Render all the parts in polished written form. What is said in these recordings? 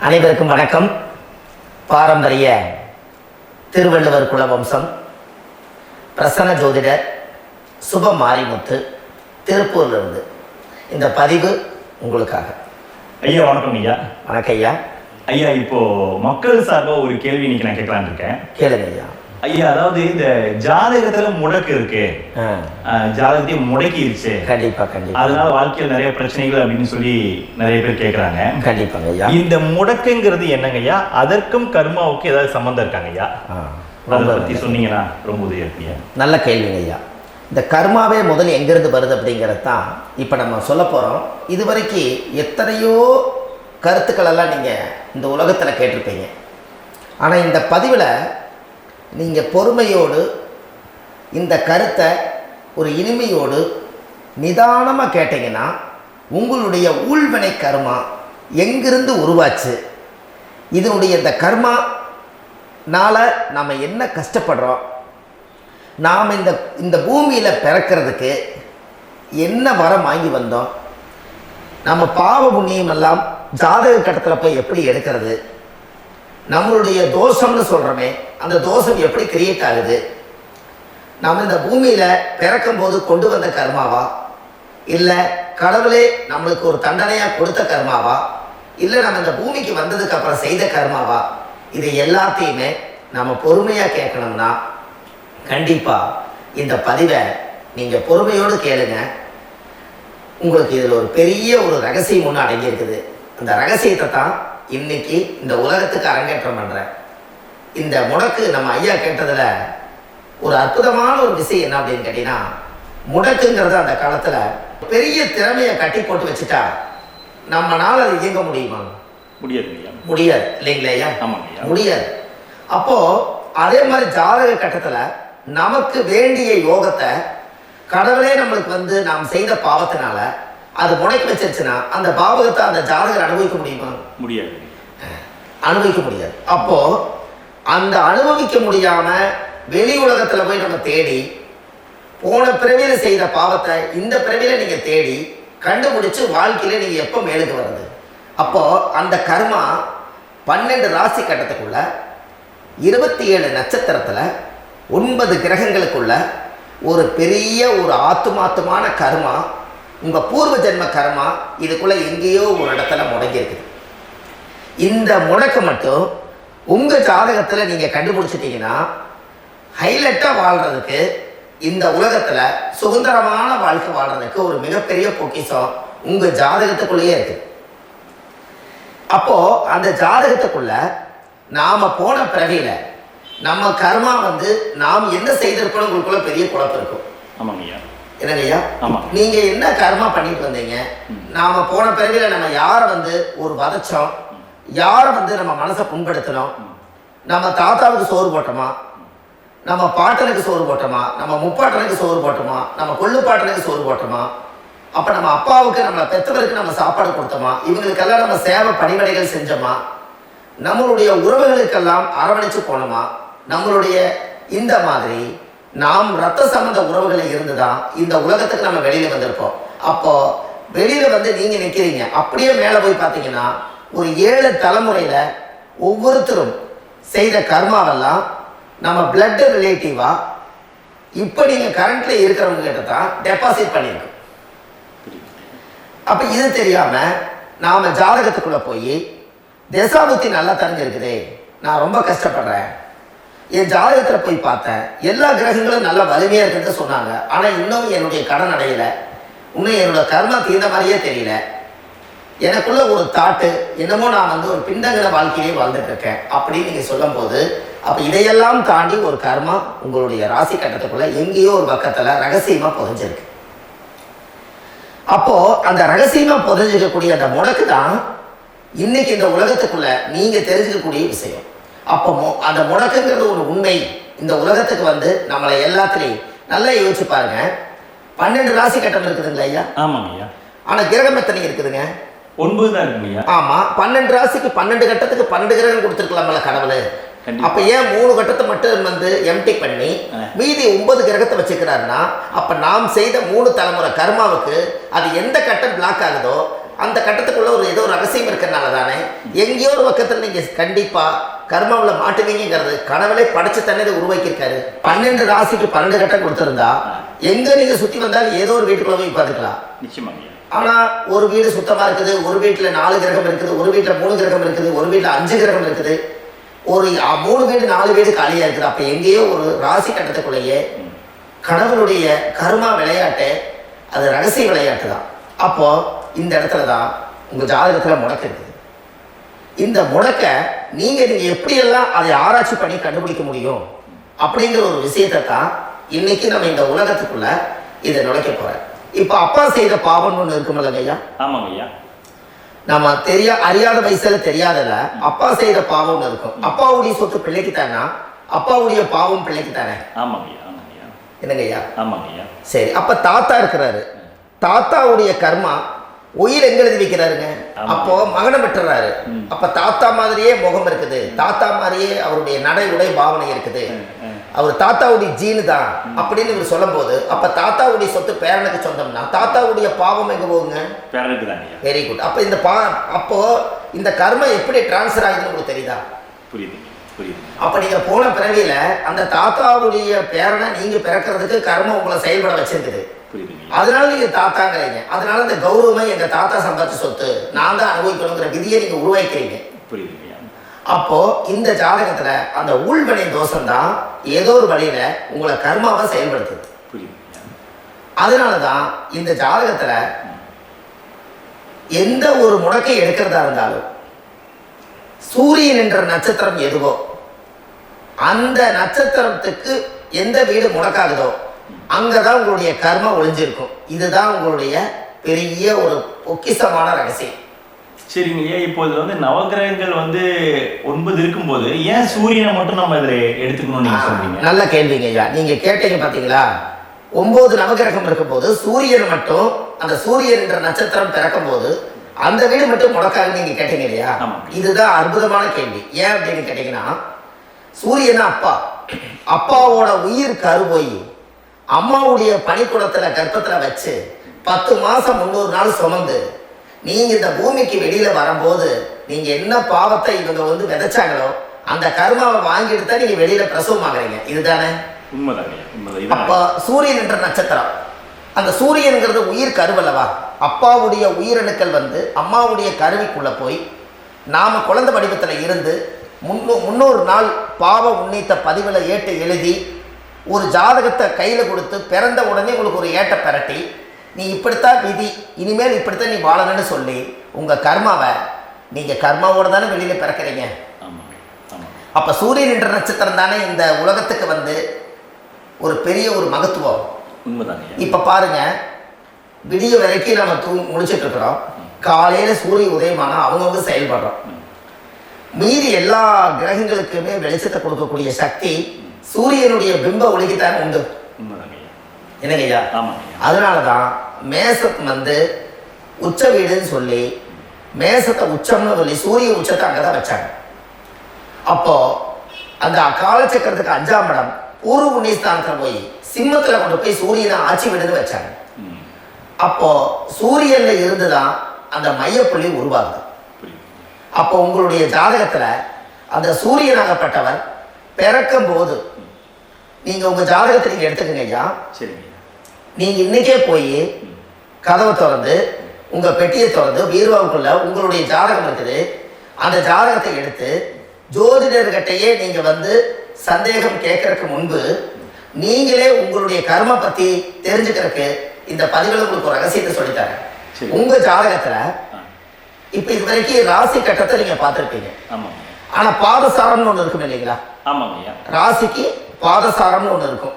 அனைவருக்கும் வணக்கம். பாரம்பரிய திருவள்ளுவர் குலவம்சம் பிரசன்ன ஜோதிடர் சுப மாரிமுத்து திருப்பூர்லேருந்து இந்த பதிவு உங்களுக்காக. ஐயா வணக்கம். ஐயா வணக்கம் ஐயா. ஐயா இப்போ மக்கள் சார்பாக ஒரு கேள்வி இன்னைக்கு நான் கேட்கலான்னு இருக்கேன். கேளுங்க ஐயா. ஐயா, அதாவது இந்த ஜாதகத்துல முடக்கு இருக்கு, ஜாதகத்தையும் முடக்கிருச்சு, கண்டிப்பா கண்டிப்பா, அதனால வாழ்க்கையில் நிறைய பிரச்சனைகள் அப்படின்னு சொல்லி நிறைய பேர் கேட்கறாங்க. கண்டிப்பாங்க ஐயா. இந்த முடக்குங்கிறது என்னங்க ஐயா? அதற்கும் கர்மாவுக்கு ஏதாவது சம்பந்தம் இருக்காங்க ஐயா? அதை பத்தி சொன்னீங்கன்னா ரொம்ப உதவியா இருக்கு. நல்ல கேள்விங்க ஐயா. இந்த கர்மாவே முதல்ல எங்கிருந்து வருது அப்படிங்கிறது தான் இப்போ நம்ம சொல்ல போகிறோம். இதுவரைக்கும் எத்தனையோ கருத்துக்கள் எல்லாம் நீங்கள் இந்த உலகத்தில் கேட்டிருப்பீங்க. ஆனால் இந்த பதிவில் நீங்கள் பொறுமையோடு இந்த கருத்தை ஒரு இனிமையோடு நிதானமாக கேட்டிங்கன்னா உங்களுடைய ஊழ்வினை கர்மா எங்கிருந்து உருவாச்சு, இதனுடைய இந்த கர்மானால் நாம் என்ன கஷ்டப்படுறோம், நாம் இந்த பூமியில் பிறக்கிறதுக்கு என்ன வரம் வாங்கி வந்தோம், நம்ம பாவ புண்ணியம் எல்லாம் ஜாதக கட்டத்தில் போய் எப்படி எடுக்கிறது, நம்மளுடைய தோஷம்னு சொல்கிறோமே அந்த தோஷம் எப்படி கிரியேட் ஆகுது, நம்ம இந்த பூமியில் பிறக்கும் போது கொண்டு வந்த கர்மாவா, இல்லை கடவுளே நம்மளுக்கு ஒரு தண்டனையாக கொடுத்த கர்மாவா, இல்லை நம்ம இந்த பூமிக்கு வந்ததுக்கு அப்புறம் செய்த கர்மாவா, இது எல்லாத்தையுமே நம்ம பொறுமையாக கேட்கணும்னா கண்டிப்பாக இந்த பதிவை நீங்கள் பொறுமையோடு கேளுங்க. உங்களுக்கு இதில் ஒரு பெரிய ஒரு ரகசியம் ஒன்று அடங்கியிருக்குது. அந்த ரகசியத்தை தான் இன்னைக்கு இந்த உலகத்துக்கு அரங்கேற்றம் பண்ணுறேன். இந்த முடக்கு நம்ம ஐயா கேட்டதில் ஒரு அற்புதமான ஒரு விஷயம் என்ன அப்படின்னு கேட்டிங்கன்னா, முடக்குங்கிறது அந்த காலத்தில் பெரிய திறமையை கட்டி போட்டு வச்சுட்டா நம்மளால் அது இயங்க முடியுமா? முடியாது இல்லைங்களா ஐயா? முடியாது. அப்போது அதே மாதிரி ஜாதக கட்டத்தில் நமக்கு வேண்டிய யோகத்தை கடவுளே நம்மளுக்கு நாம் செய்த பாவத்தினால அது முடக்கி வச்சிருச்சுன்னா அந்த பாவகத்தை அந்த ஜாதகர் அனுபவிக்க முடியுமா? முடியாது, அனுபவிக்க முடியாது. அப்போ அந்த அனுபவிக்க முடியாம வெளி உலகத்துல போய் நம்ம தேடி போன பிறவியில செய்த பாவத்தை இந்த பிறவியில நீங்க தேடி கண்டுபிடிச்சு வாழ்க்கையில நீங்க எப்போ மேலுக்கு வருது? அப்போ அந்த கர்மா 12 ராசி கட்டத்துக்குள்ள 27 நட்சத்திரத்துல 9 கிரகங்களுக்குள்ள ஒரு பெரிய ஒரு ஆத்துமாத்துமான கர்மா, உங்க பூர்வ ஜென்ம கர்மா இதுக்குள்ள எங்கேயோ ஒரு இடத்துல முடங்கி இருக்குது. இந்த முடக்க மட்டும் உங்க ஜாதகத்துல நீங்க கண்டுபிடிச்சிட்டீங்கன்னா ஹைலைட்டா வாழ்றதுக்கு, இந்த உலகத்துல சுதந்திரமான வாழ்க்கை வாழ்றதுக்கு ஒரு மிகப்பெரிய பொக்கிஷம் உங்க ஜாதகத்துக்குள்ளேயே இருக்கு. அப்போ அந்த ஜாதகத்துக்குள்ள நாம போன பிறவியில நம்ம கர்மா நாம் என்ன செய்திருக்கணும் உங்களுக்குள்ள பெரிய குழப்பம் இருக்கும். என்னங்கய்யா, நீங்க என்ன கர்மா பண்ணிட்டு வந்தீங்க, நாம போன பிறவில நம்ம யாரை ஒரு வதச்சோம், யாரை நம்ம மனசை புண்படுத்தணும், நம்ம தாத்தாவுக்கு சோறு போட்டோமா, நம்ம பாட்டனுக்கு சோறு போட்டோமா, நம்ம முப்பாட்டனுக்கு சோறு போட்டோமா, நம்ம கொள்ளு பாட்டனுக்கு சோறு போட்டோமா, அப்ப நம்ம அப்பாவுக்கு நம்ம பெற்றவருக்கு நம்ம சாப்பாடு கொடுத்தோமா, இவங்களுக்கெல்லாம் நம்ம சேவை பணிவடைகள் செஞ்சோமா, நம்மளுடைய உறவுகளுக்கெல்லாம் அரவணைச்சு போனோமா, நம்மளுடைய இந்த மாதிரி நாம் ரத்த சம்பந்த உறவுகளை இருந்துதான் இந்த உலகத்துக்கு நம்ம வெளியில வந்திருப்போம். அப்போ வெளியில நீங்க நிற்கிறீங்க, அப்படியே மேலே போய் பார்த்தீங்கன்னா ஒரு 7 தலைமுறையில ஒவ்வொருத்தரும் செய்த கர்மாவெல்லாம் நம்ம பிளட் ரிலேட்டிவா இப்போ நீங்க கரண்ட்ல இருக்கிறவங்க கிட்ட தான் டெபாசிட் பண்ணியிருக்கு. அப்ப இது தெரியாம நாம ஜாதகத்துக்குள்ள போய் தசாபுத்தி நல்லா தெரிஞ்சிருக்குதே, நான் ரொம்ப கஷ்டப்படுறேன், என் ஜாதகத்தில் போய் பார்த்தேன் எல்லா கிரகங்களும் நல்ல வலிமையா இருக்குன்னு சொன்னாங்க, ஆனா இன்னும் என்னுடைய கடன் அடையல, இன்னும் என்னோட கர்மா தீர்ந்த மாதிரியே தெரியல, எனக்குள்ள ஒரு தாட்டு என்னமோ நான் ஒரு பிண்டங்கிற வாழ்க்கையிலே வாழ்ந்துட்டு இருக்கேன் அப்படின்னு நீங்க சொல்லும் போது, அப்ப இதையெல்லாம் தாண்டி ஒரு கர்மா உங்களுடைய ராசி கட்டத்துக்குள்ள எங்கேயோ ஒரு பக்கத்துல ரகசியமா புதைஞ்சிருக்கு. அப்போ அந்த ரகசியமா புதைஞ்சிருக்கக்கூடிய அந்த முடக்கு தான் இன்னைக்கு இந்த உலகத்துக்குள்ள நீங்க தெரிஞ்சுக்கக்கூடிய விஷயம். அப்போ அந்த முடக்குங்கிறது ஒரு உண்மை இந்த உலகத்துக்கு நம்மளை எல்லாத்துலேயும் நல்லா யோசிச்சு பாருங்க. 12 ராசி கட்டம் இருக்குதுங்களா ஐயா? ஆமாங்க ஐயா. ஆனா கிரகம் எத்தனை இருக்குதுங்க? 9 தான் இருக்குங்க. ஆமா, 12 ராசிக்கு 12 கட்டத்துக்கு 12 கிரகம் கொடுத்துருக்கலாம்ல கடவுள். அப்ப ஏன் 3 கட்டத்தை மட்டும் எம்டி பண்ணி மீதி 9 கிரகத்தை வச்சுக்கிறாருன்னா, அப்ப நாம் செய்த 3 தலைமுறை கர்மாவுக்கு அது எந்த கட்டம் பிளாக் ஆகுதோ அந்த கட்டத்துக்குள்ள ஒரு ஏதோ ஒரு ரகசியம் இருக்கிறனால தானே எங்கேயோ ஒரு பக்கத்தில் நீங்கள் கண்டிப்பாக கர்மாவில் மாட்டுவீங்கிறது கனவுலே படைச்சு தானே இதை உருவாக்கியிருக்காரு. 12 ராசிக்கு 12 கட்டம் கொடுத்துருந்தா எங்கே நீங்கள் சுற்றி வந்தாலும் ஏதோ ஒரு வீட்டுக்குள்ள போய் பார்த்துக்கலாம். நிச்சயமாங்க. ஆனால் ஒரு வீடு சுத்தமாக இருக்குது, ஒரு வீட்டில் 4 கிரகம் இருக்குது, ஒரு வீட்டில் 3 கிரகம் இருக்குது, ஒரு வீட்டில் 5 கிரகம் இருக்குது, ஒரு 3 வீடு 4 வீடு காலியாக இருக்குது. அப்போ எங்கேயோ ஒரு ராசி கட்டத்துக்குள்ளேயே கடவுளுடைய கர்மா விளையாட்டு, அது ரகசிய விளையாட்டு தான். அப்போ இந்த இடத்துல தான் உங்கள் ஜாதகத்தில் முடக்கு இருக்குது. இந்த முடக்க நீங்கள் எப்படியெல்லாம் அதை ஆராய்ச்சி பண்ணி கண்டுபிடிக்க முடியும் அப்படிங்கிற ஒரு விஷயத்தை தான் இன்னைக்கு நம்ம இந்த உலகத்துக்குள்ள இதை நுழைக்க போகிறேன். இப்போ அப்பா செய்த பாவம்னு ஒன்று இருக்குமில்ல ஐயா? ஆமாங்க ஐயா. நம்ம அறியாத வயசுல தெரியாதல அப்பா செய்த பாவம்னு இருக்கும். அப்பாவுடைய சொத்து பிள்ளைக்கு தானா, அப்பாவுடைய பாவம் பிள்ளைக்கு தானே? ஆமாங்க ஐயா. ஆமாங்க ஐயா. என்னங்க ஐயா? ஆமாங்க ஐயா. சரி, அப்ப தாத்தா இருக்கிறாரு, தாத்தாவுடைய கர்மா உயிர் எங்க எழுதி வைக்கிறாருங்க? அப்போ மகனை பெற்றுறாரு. அப்ப தாத்தா மாதிரியே முகம் இருக்குது, தாத்தா மாதிரியே அவருடைய நடை உடை பாவனை இருக்குது, அவர் தாத்தாவுடைய ஜீனு தான் அப்படின்னு இவர் சொல்லும் போது அப்ப தாத்தாவுடைய சொத்து பேரனுக்கு சொந்தம்னா தாத்தாவுடைய பாவம் எங்க போகுங்க? பேரனுக்கு தான். Very good. அப்ப இந்த அப்போ இந்த கர்ம எப்படி டிரான்ஸ்ஃபர் ஆகுதுன்னு உங்களுக்கு தெரியுதா? புரியுது புரியுது. அப்ப நீங்க போன பிறவியில அந்த தாத்தாவுடைய பேரனை நீங்க பிறக்கிறதுக்கு கர்மம் உங்களை செயல்பட வச்சிருக்குது. அதனால நீங்க தாத்தாங்கிறீங்க. அதனால இந்த கௌரவமே எங்க தாத்தா சம்பாதிச்ச சொத்து, நான் தான் அனுபவிக்கணுங்கிற விதியை நீங்க உருவாக்கிறீங்க. புரியுது. அப்போ இந்த ஜாதகத்துல அந்த உள்வினை தோஷம் தான் ஏதோ ஒரு வழியில உங்களை கர்மாவை செயல்படுத்துது. அதனாலதான் இந்த ஜாதகத்துல எந்த ஒரு முடக்கை எடுக்கிறதா இருந்தாலும் சூரியன் என்ற நட்சத்திரம் எதுவோ அந்த நட்சத்திரத்துக்கு எந்த வீடு முடக்காகுதோ அங்கதான் உங்களுடைய கர்மா ஒளிஞ்சிருக்கும். இதுதான் உங்களுடைய பெரிய ஒரு பொக்கிஷமான ரகசியம். சரிங்க ஐயா. இப்போ இது நவகிரகங்கள் 9 இருக்கும்போது ஏன் சூரியனை மட்டும் நம்ம இதில் எடுத்துக்கணும்னு நீங்க சொல்றீங்க? நல்ல கேள்விங்க ஐயா. நீங்க கேட்டீங்க பாத்தீங்களா, 9 நவகிரகம் இருக்கும்போது சூரியன் மட்டும், அந்த சூரியன் என்ற நட்சத்திரம் பிறக்கும் போது அந்த வீடு மட்டும் முடக்காக நீங்க கேட்டீங்க இல்லையா? இதுதான் அற்புதமான கேள்வி. ஏன் அப்படின்னு கேட்டீங்கன்னா, சூரியனா அப்பா, அப்பாவோட உயிர் கருவோய் அம்மாவுடைய பனிக்குடத்துல கர்ப்பத்துல வச்சு 10 மாசம் 300 நாள் சுமந்து நீங்க இந்த பூமிக்கு வெளியில வரும்போது நீங்க என்ன பாவத்தை இவங்க விதைச்சாங்களோ அந்த கர்மாவை வாங்கிட்டு தான் நீங்க வெளியில பிரசவம் ஆகுறீங்க. இதுதானே உண்மைதாங்க. அப்ப சூரியன் என்ற நட்சத்திரம், அந்த சூரியன்கிறது உயிர் கருவல்லவா? அப்பாவுடைய உயிரணுக்கள் அம்மாவுடைய கருவிக்குள்ள போய் நாம குழந்தை வடிவத்துல இருந்து 300 நாள் பாவ உன்னித்த பதிவுல ஏட்டு எழுதி ஒரு ஜாதகத்தை கையில கொடுத்து பிறந்த உடனே உங்களுக்கு ஒரு ஏட்டை பெரட்டி நீ இப்படித்தான் விதி, இனிமேல் இப்படித்தான் நீ வாழணும்னு சொல்லி உங்க கர்மாவை நீங்க கர்மாவோட தானே வெளியில பிறக்கிறீங்க. அப்ப சூரியன் என்ற நட்சத்திரம் தானே இந்த உலகத்துக்கு ஒரு பெரிய ஒரு மகத்துவம். இப்ப பாருங்க, விடிய வரைக்கும் நம்ம முடிச்சுட்டு இருக்கிறோம். காலையில சூரிய உதயமானா அவங்கவுங்க செயல்படுறோம். மீறி எல்லா கிரகங்களுக்குமே வெளிச்சத்தை கொடுக்கக்கூடிய சக்தி சூரியனுடைய பிம்ப ஒளிக்குத்தான் உண்டு. என்னங்கய்யா? அதனாலதான் மேசம் உச்ச வீடுன்னு சொல்லி மேசத்தை உச்சம்னு சொல்லி சூரிய உச்சத்தை அங்கதான் வச்சாங்க. அப்போ அந்த காலச்சக்கரத்துக்கு 5ஆம் இடம் பூர்வ புண்ணியஸ்தானத்துல போய் சிம்மத்துல கொண்டு போய் சூரியனை ஆட்சி விடுன்னு வச்சாங்க. அப்போ சூரியன்ல இருந்துதான் அந்த மையப்புள்ளி உருவாகுது. அப்போ உங்களுடைய ஜாதகத்துல அந்த சூரியனாகப்பட்டவர் பிறக்கும் போது நீங்க உங்க ஜாதகத்தை நீங்க எடுத்துக்கங்க ஐயா. நீங்க இன்னைக்கே போய் கதவை திறந்து உங்க பெட்டியை திறந்து பீர்வாவுக்குள்ள உங்களுடைய ஜாதகம் இருக்குது, அந்த ஜாதகத்தை எடுத்து ஜோதிடர்கிட்டையே நீங்க சந்தேகம் கேட்கறதுக்கு முன்பு நீங்களே உங்களுடைய கர்ம பத்தி தெரிஞ்சுக்கிறதுக்கு இந்த பதிவுல உங்களுக்கு ஒரு ரகசியத்தை சொல்லித்தரேன். உங்க ஜாதகத்துல இப்ப இது வரைக்கும் ராசி கட்டத்தை நீங்க பார்த்திருப்பீங்க. ஆனா பாதசாரம்னு ஒண்ணு இருக்கும் இல்லைங்களா? ராசிக்கு பாதசாரம்னு ஒண்ணு இருக்கும்.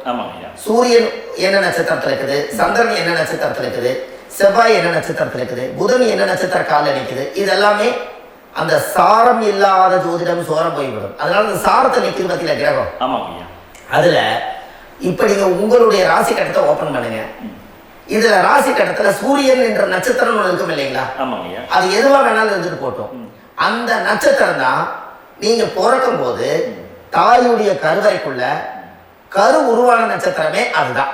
சூரியன் என்ன நட்சத்திரத்துல இருக்குது, சந்திரன் என்ன நட்சத்திரத்துல இருக்குது, செவ்வாய் என்ன நட்சத்திரத்துல இருக்குது, புதன் என்ன நட்சத்திர கால நிற்குது, இது எல்லாமே அந்த சாரம் இல்லாத ஜோதிடம் சோரம் போய்விடும். அதனால அந்த சாரத்தை நிற்கிறது பத்தியில கிரகம். அதுல இப்ப நீங்க உங்களுடைய ராசி கட்டத்தை ஓபன் பண்ணுங்க. இதுல ராசி கட்டத்துல சூரியன் என்ற நட்சத்திரம் ஒண்ணு இருக்கும் இல்லைங்களா? அது எதுவா வேணாலும் இருந்துட்டு போட்டோம். அந்த நட்சத்திரம் தான் நீங்க பிறக்கும் போது தாயுடைய கருவறைக்குள்ள கரு உருவான நட்சத்திரமே அதுதான்.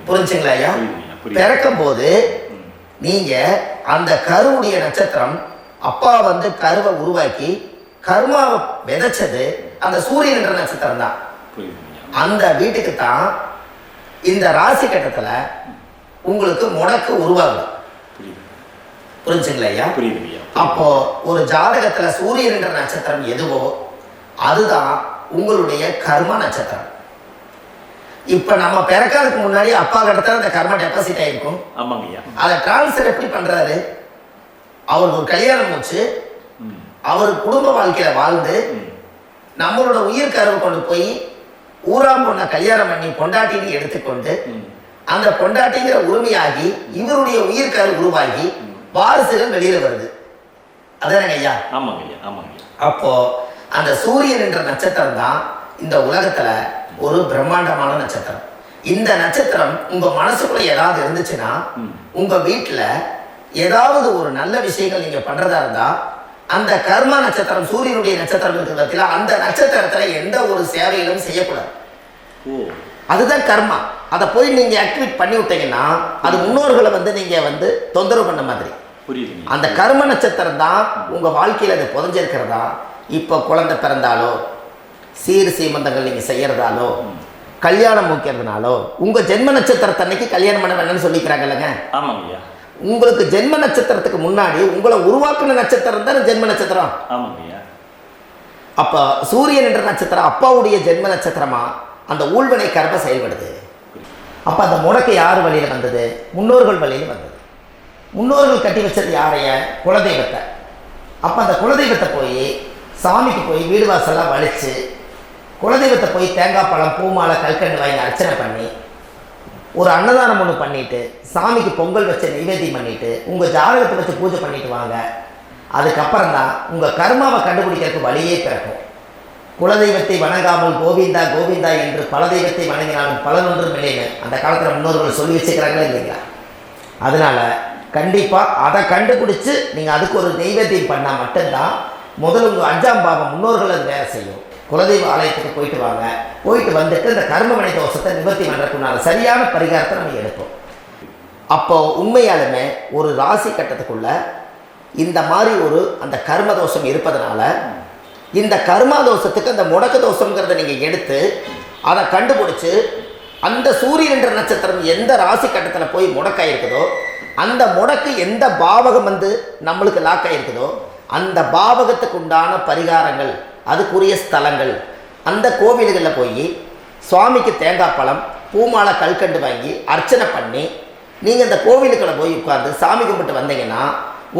புரிஞ்சுங்களா ஐயா? பிறக்கும் போது நீங்கள் அந்த கருவுடைய நட்சத்திரம் அப்பா வந்து கருவை உருவாக்கி கர்மாவை விதைச்சது அந்த சூரியன் என்ற நட்சத்திரம் தான். அந்த வீட்டுக்கு தான் இந்த ராசி கட்டத்தில் உங்களுக்கு முடக்கு உருவாகுது. புரிஞ்சுங்களா ஐயா? அப்போ ஒரு ஜாதகத்துல சூரியன் என்ற நட்சத்திரம் எதுவோ அதுதான் உங்களுடைய கர்ம நட்சத்திரம். இப்ப நம்ம பிறக்கிறதுக்கு முன்னாடி அப்பா கிட்ட அந்த கர்ம டெபாசிட் ஆயிருக்கும். அதை டிரான்ஸ்ஃபர் எப்படி பண்றாரு? அவர் ஒரு கல்யாணம் வச்சு அவர் குடும்ப வாழ்க்கையில வாழ்ந்து நம்மளோட உயிர் கருவை கொண்டு போய் ஊராம் பொண்ண கல்யாணம் பண்ணி பொண்டாட்டின்னு எடுத்துக்கொண்டு அந்த பொண்டாட்டிங்கிற உரிமையாகி இவருடைய உயிர் கரு உருவாகி வாரிசுகள் வெளியில வருது. அதானங்க ஐயா? அப்போ அந்த சூரியன் என்ற நட்சத்திரம் தான் இந்த உலகத்துல ஒரு பிரம்மாண்டமான நட்சத்திரம். இந்த நட்சத்திரம் உங்க மனசுக்குள்ள ஏதாவது இருந்துச்சுன்னா உங்க வீட்டுல ஏதாவது ஒரு நல்ல விஷயங்கள் நீங்க பண்றதா இருந்தா அந்த கர்ம நட்சத்திரம் சூரியனுடைய நட்சத்திரம் இருக்கிறதுல அந்த நட்சத்திரத்துல எந்த ஒரு சேவைகளும் செய்யக்கூடாது. அதுதான் கர்மா. அதை போய் நீங்க ஆக்டிவேட் பண்ணி விட்டீங்கன்னா அது முன்னோர்களை வந்து நீங்க வந்து தொந்தரவு பண்ண மாதிரி. அந்த கர்ம நட்சத்திரம் தான் உங்க வாழ்க்கையில அது புதஞ்சிருக்கிறதா. இப்போ குழந்தை பிறந்தாலோ சீர் சீமந்தங்கள் நீங்க செய்யறதாலோ கல்யாணம் முக்கிறதுனாலோ உங்க ஜென்ம நட்சத்திரத்தன்னைக்கு கல்யாணம் பண்ண வேணும்னு சொல்லிக்கிறாங்க இல்லைங்க? உங்களுக்கு ஜென்ம நட்சத்திரத்துக்கு முன்னாடி உங்களை உருவாக்குன நட்சத்திரம் தான் ஜென்ம நட்சத்திரம். அப்ப சூரியன் என்ற நட்சத்திரம் அப்பாவுடைய ஜென்ம நட்சத்திரமா அந்த ஊழ்வினை கர்ம செயல்படுது. அப்ப அந்த முடக்கு யார் வழியில வந்தது? முன்னோர்கள் வழியில வந்தது. முன்னோர்கள் கட்டி வச்சது யாரைய? குலதெய்வத்தை. அப்ப அந்த குலதெய்வத்தை போய் சாமிக்கு போய் வீடு வாசல்லாம் வலிச்சு குலதெய்வத்தை போய் தேங்காய் பழம் பூமாலை கல்கண்டு வாங்கி அர்ச்சனை பண்ணி ஒரு அன்னதானம் ஒன்று பண்ணிட்டு சாமிக்கு பொங்கல் வச்ச நைவேத்தியம் பண்ணிட்டு உங்க ஜாதகத்தை வச்சு பூஜை பண்ணிட்டு வாங்க. அதுக்கப்புறம் தான் உங்க கர்மாவை கண்டுபிடிக்கிறதுக்கு வழியே பிறக்கும். குலதெய்வத்தை வணங்காமல் கோவிந்தா கோவிந்தா என்று பல தெய்வத்தை வணங்கினாலும் பலனொன்றும் இல்லைன்னு அந்த காலத்தில் முன்னோர்கள் சொல்லி வச்சுக்கிறாங்களே இல்லைங்களா? அதனால கண்டிப்பாக அதை கண்டுபிடிச்சு நீங்கள் அதுக்கு ஒரு நைவேத்தியம் பண்ணால் மட்டும்தான் முதல்ல உங்கள் 5ஆம் பாவம் முன்னோர்கள் அது வேலை செய்யும். குலதெய்வ ஆலயத்துக்கு போயிட்டு வாங்க. போயிட்டு வந்துட்டு இந்த கர்மவினை தோஷத்தை நிவர்த்தி பண்ணுறதுக்குனால சரியான பரிகாரத்தை நம்ம எடுப்போம். அப்போ உண்மையாலுமே ஒரு ராசி கட்டத்துக்குள்ள இந்த மாதிரி ஒரு அந்த கர்ம தோஷம் இருப்பதனால இந்த கர்மா தோஷத்துக்கு அந்த முடக்க தோஷங்கிறத நீங்கள் எடுத்து அதை கண்டுபிடிச்சு அந்த சூரியன் என்ற நட்சத்திரம் எந்த ராசி கட்டத்தில் போய் முடக்காயிருக்குதோ அந்த முடக்கு எந்த பாவகம் வந்து நம்மளுக்கு லாக் ஆகிருக்குதோ அந்த பாவகத்துக்கு உண்டான பரிகாரங்கள் அதுக்குரிய ஸ்தலங்கள் அந்த கோவில்களில் போய் சுவாமிக்கு தேங்காய் பழம் பூமாலை கல்கண்டு வாங்கி அர்ச்சனை பண்ணி நீங்கள் அந்த கோவிலுக்குள்ள போய் உட்கார்ந்து சாமி கும்பிட்டு வந்தீங்கன்னா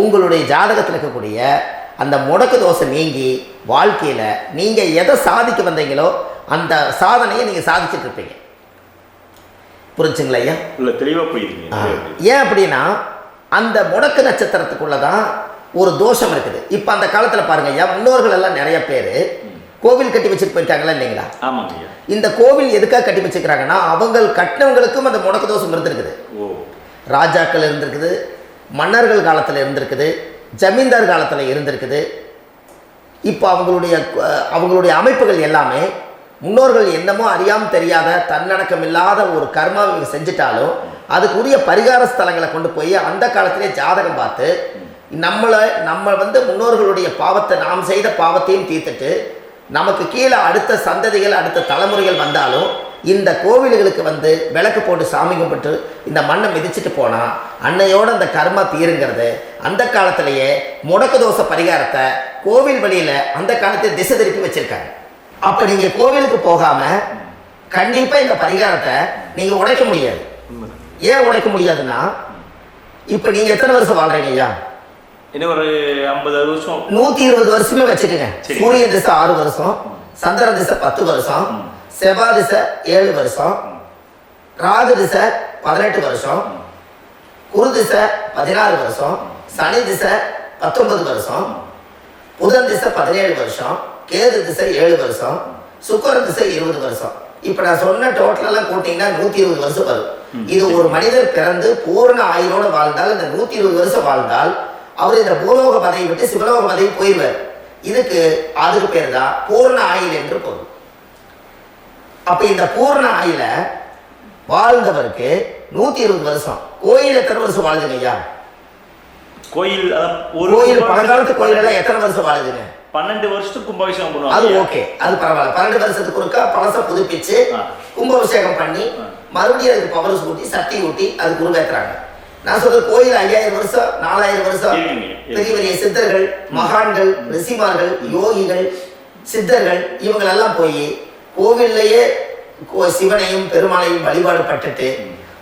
உங்களுடைய ஜாதகத்தில் இருக்கக்கூடிய அந்த முடக்கு தோசை நீங்கி வாழ்க்கையில் நீங்கள் எதை சாதிக்க வந்தீங்களோ அந்த சாதனையை நீங்கள் சாதிச்சுட்டு இருப்பீங்க. புரிஞ்சுங்களா ஐயா? இல்லை, தெளிவாக புரியுதுங்க. ஏன் அப்படின்னா அந்த முடக்கு நட்சத்திரத்துக்குள்ள தான் ஒரு தோஷம் இருக்குது. இப்போ அந்த காலத்தில் பாருங்க ஐயா, முன்னோர்கள் எல்லாம் நிறைய பேர் கோவில் கட்டி வச்சுட்டு போயிருக்காங்களா இல்லைங்களா? ஆமாங்க. இந்த கோவில் எதுக்காக கட்டி வச்சுக்கிறாங்கன்னா அவங்க கட்டினவங்களுக்கும் அந்த முடக்கு தோஷம் இருந்திருக்குது. ராஜாக்கள் இருந்திருக்குது, மன்னர்கள் காலத்தில் இருந்திருக்குது, ஜமீன்தார் காலத்தில் இருந்திருக்குது. இப்போ அவங்களுடைய அமைப்புகள் எல்லாமே முன்னோர்கள் என்னமோ அறியாமல் தெரியாத தன்னடக்கம் இல்லாத ஒரு கர்மாவை செஞ்சுட்டாலும் அதுக்குரிய பரிகார ஸ்தலங்களை கொண்டு போய் அந்த காலத்திலே ஜாதகம் பார்த்து நம்ம வந்து முன்னோர்களுடைய பாவத்தை நாம் செய்த பாவத்தையும் தீர்த்துட்டு நமக்கு கீழே அடுத்த சந்ததிகள் அடுத்த தலைமுறைகள் வந்தாலும் இந்த கோவில்களுக்கு வந்து விளக்கு போட்டு சாமி கும்பிட்டு இந்த மண்ணை மிதிச்சுட்டு போனால் அன்னையோட அந்த கர்மா தீருங்கிறது அந்த காலத்திலேயே முடக்கு தோச பரிகாரத்தை கோவில் வழியில் அந்த காலத்தில் திசை திருப்பி வச்சுருக்காங்க. அப்போ நீங்கள் கோவிலுக்கு போகாமல் கண்டிப்பாக இந்த பரிகாரத்தை நீங்கள் உடைக்க முடியாது. ஏன் உடைக்க முடியாதுன்னா இப்போ நீங்கள் எத்தனை வருஷம் வாழ்கிறீங்க ஐயா? இன்னும் ஒரு 50 வருஷம் 120 வருஷமே வச்சுக்கோங்க. சூரிய திசை 6 வருஷம், சந்திர திசை 10 வருஷம், செவ்வாய் திசை 7 வருஷம், ராகு திசை 18 வருஷம், குரு திசை 16 வருஷம், சனி திசை 19 வருஷம், புதன் திசை 17 வருஷம், கேது திசை 7 வருஷம், சுக்கிர திசை 20 வருஷம். இப்போ நான் சொன்ன டோட்டலெல்லாம் கூட்டிங்கன்னா 120 வருஷம் வரும். இது ஒரு மனிதர் பிறந்து பூர்ண ஆயுளோடு வாழ்ந்தால் இந்த 120 வருஷம் வாழ்ந்தால் அவர் இந்த பூலோக பதவி விட்டு சிவலோக பதவி போயிடுவார். அதுக்கு பேர் தான் பூர்ண ஆயுள் என்று பொருள். அப்ப இந்த பூர்ண ஆயுள வாழ்ந்தவருக்கு 120 வருஷம். கோயில் எத்தனை வருஷம் வாழ்ந்துங்க ஐயா? கோயில் ஒரு கோயில் பழங்காலத்து கோயில் எல்லாம் எத்தனை வருஷம் வாழுதுங்க? 12 வருஷத்துக்கு கும்பாபிஷேகம் பண்ணுவாங்க. அது ஓகே, அது பரவாயில்ல. 12 வருஷத்துக்கு ஒருக்கா பழச புதுப்பிச்சு கும்பாபிஷேகம் பண்ணி மறுபடியும் அதுக்கு பவர் ஊட்டி சக்தி ஊட்டி அதுக்கு உருவேற்றுறாங்க. நான் சொல்றது கோயில் 5000 வருஷம் 4000 வருஷம் பெரிய பெரிய சித்தர்கள், மகான்கள், ரிஷிமார்கள், யோகிகள், சித்தர்கள் இவங்களெல்லாம் போய் கோவில்லையே சிவனையும் பெருமாளையும் வழிபாடு பட்டுட்டு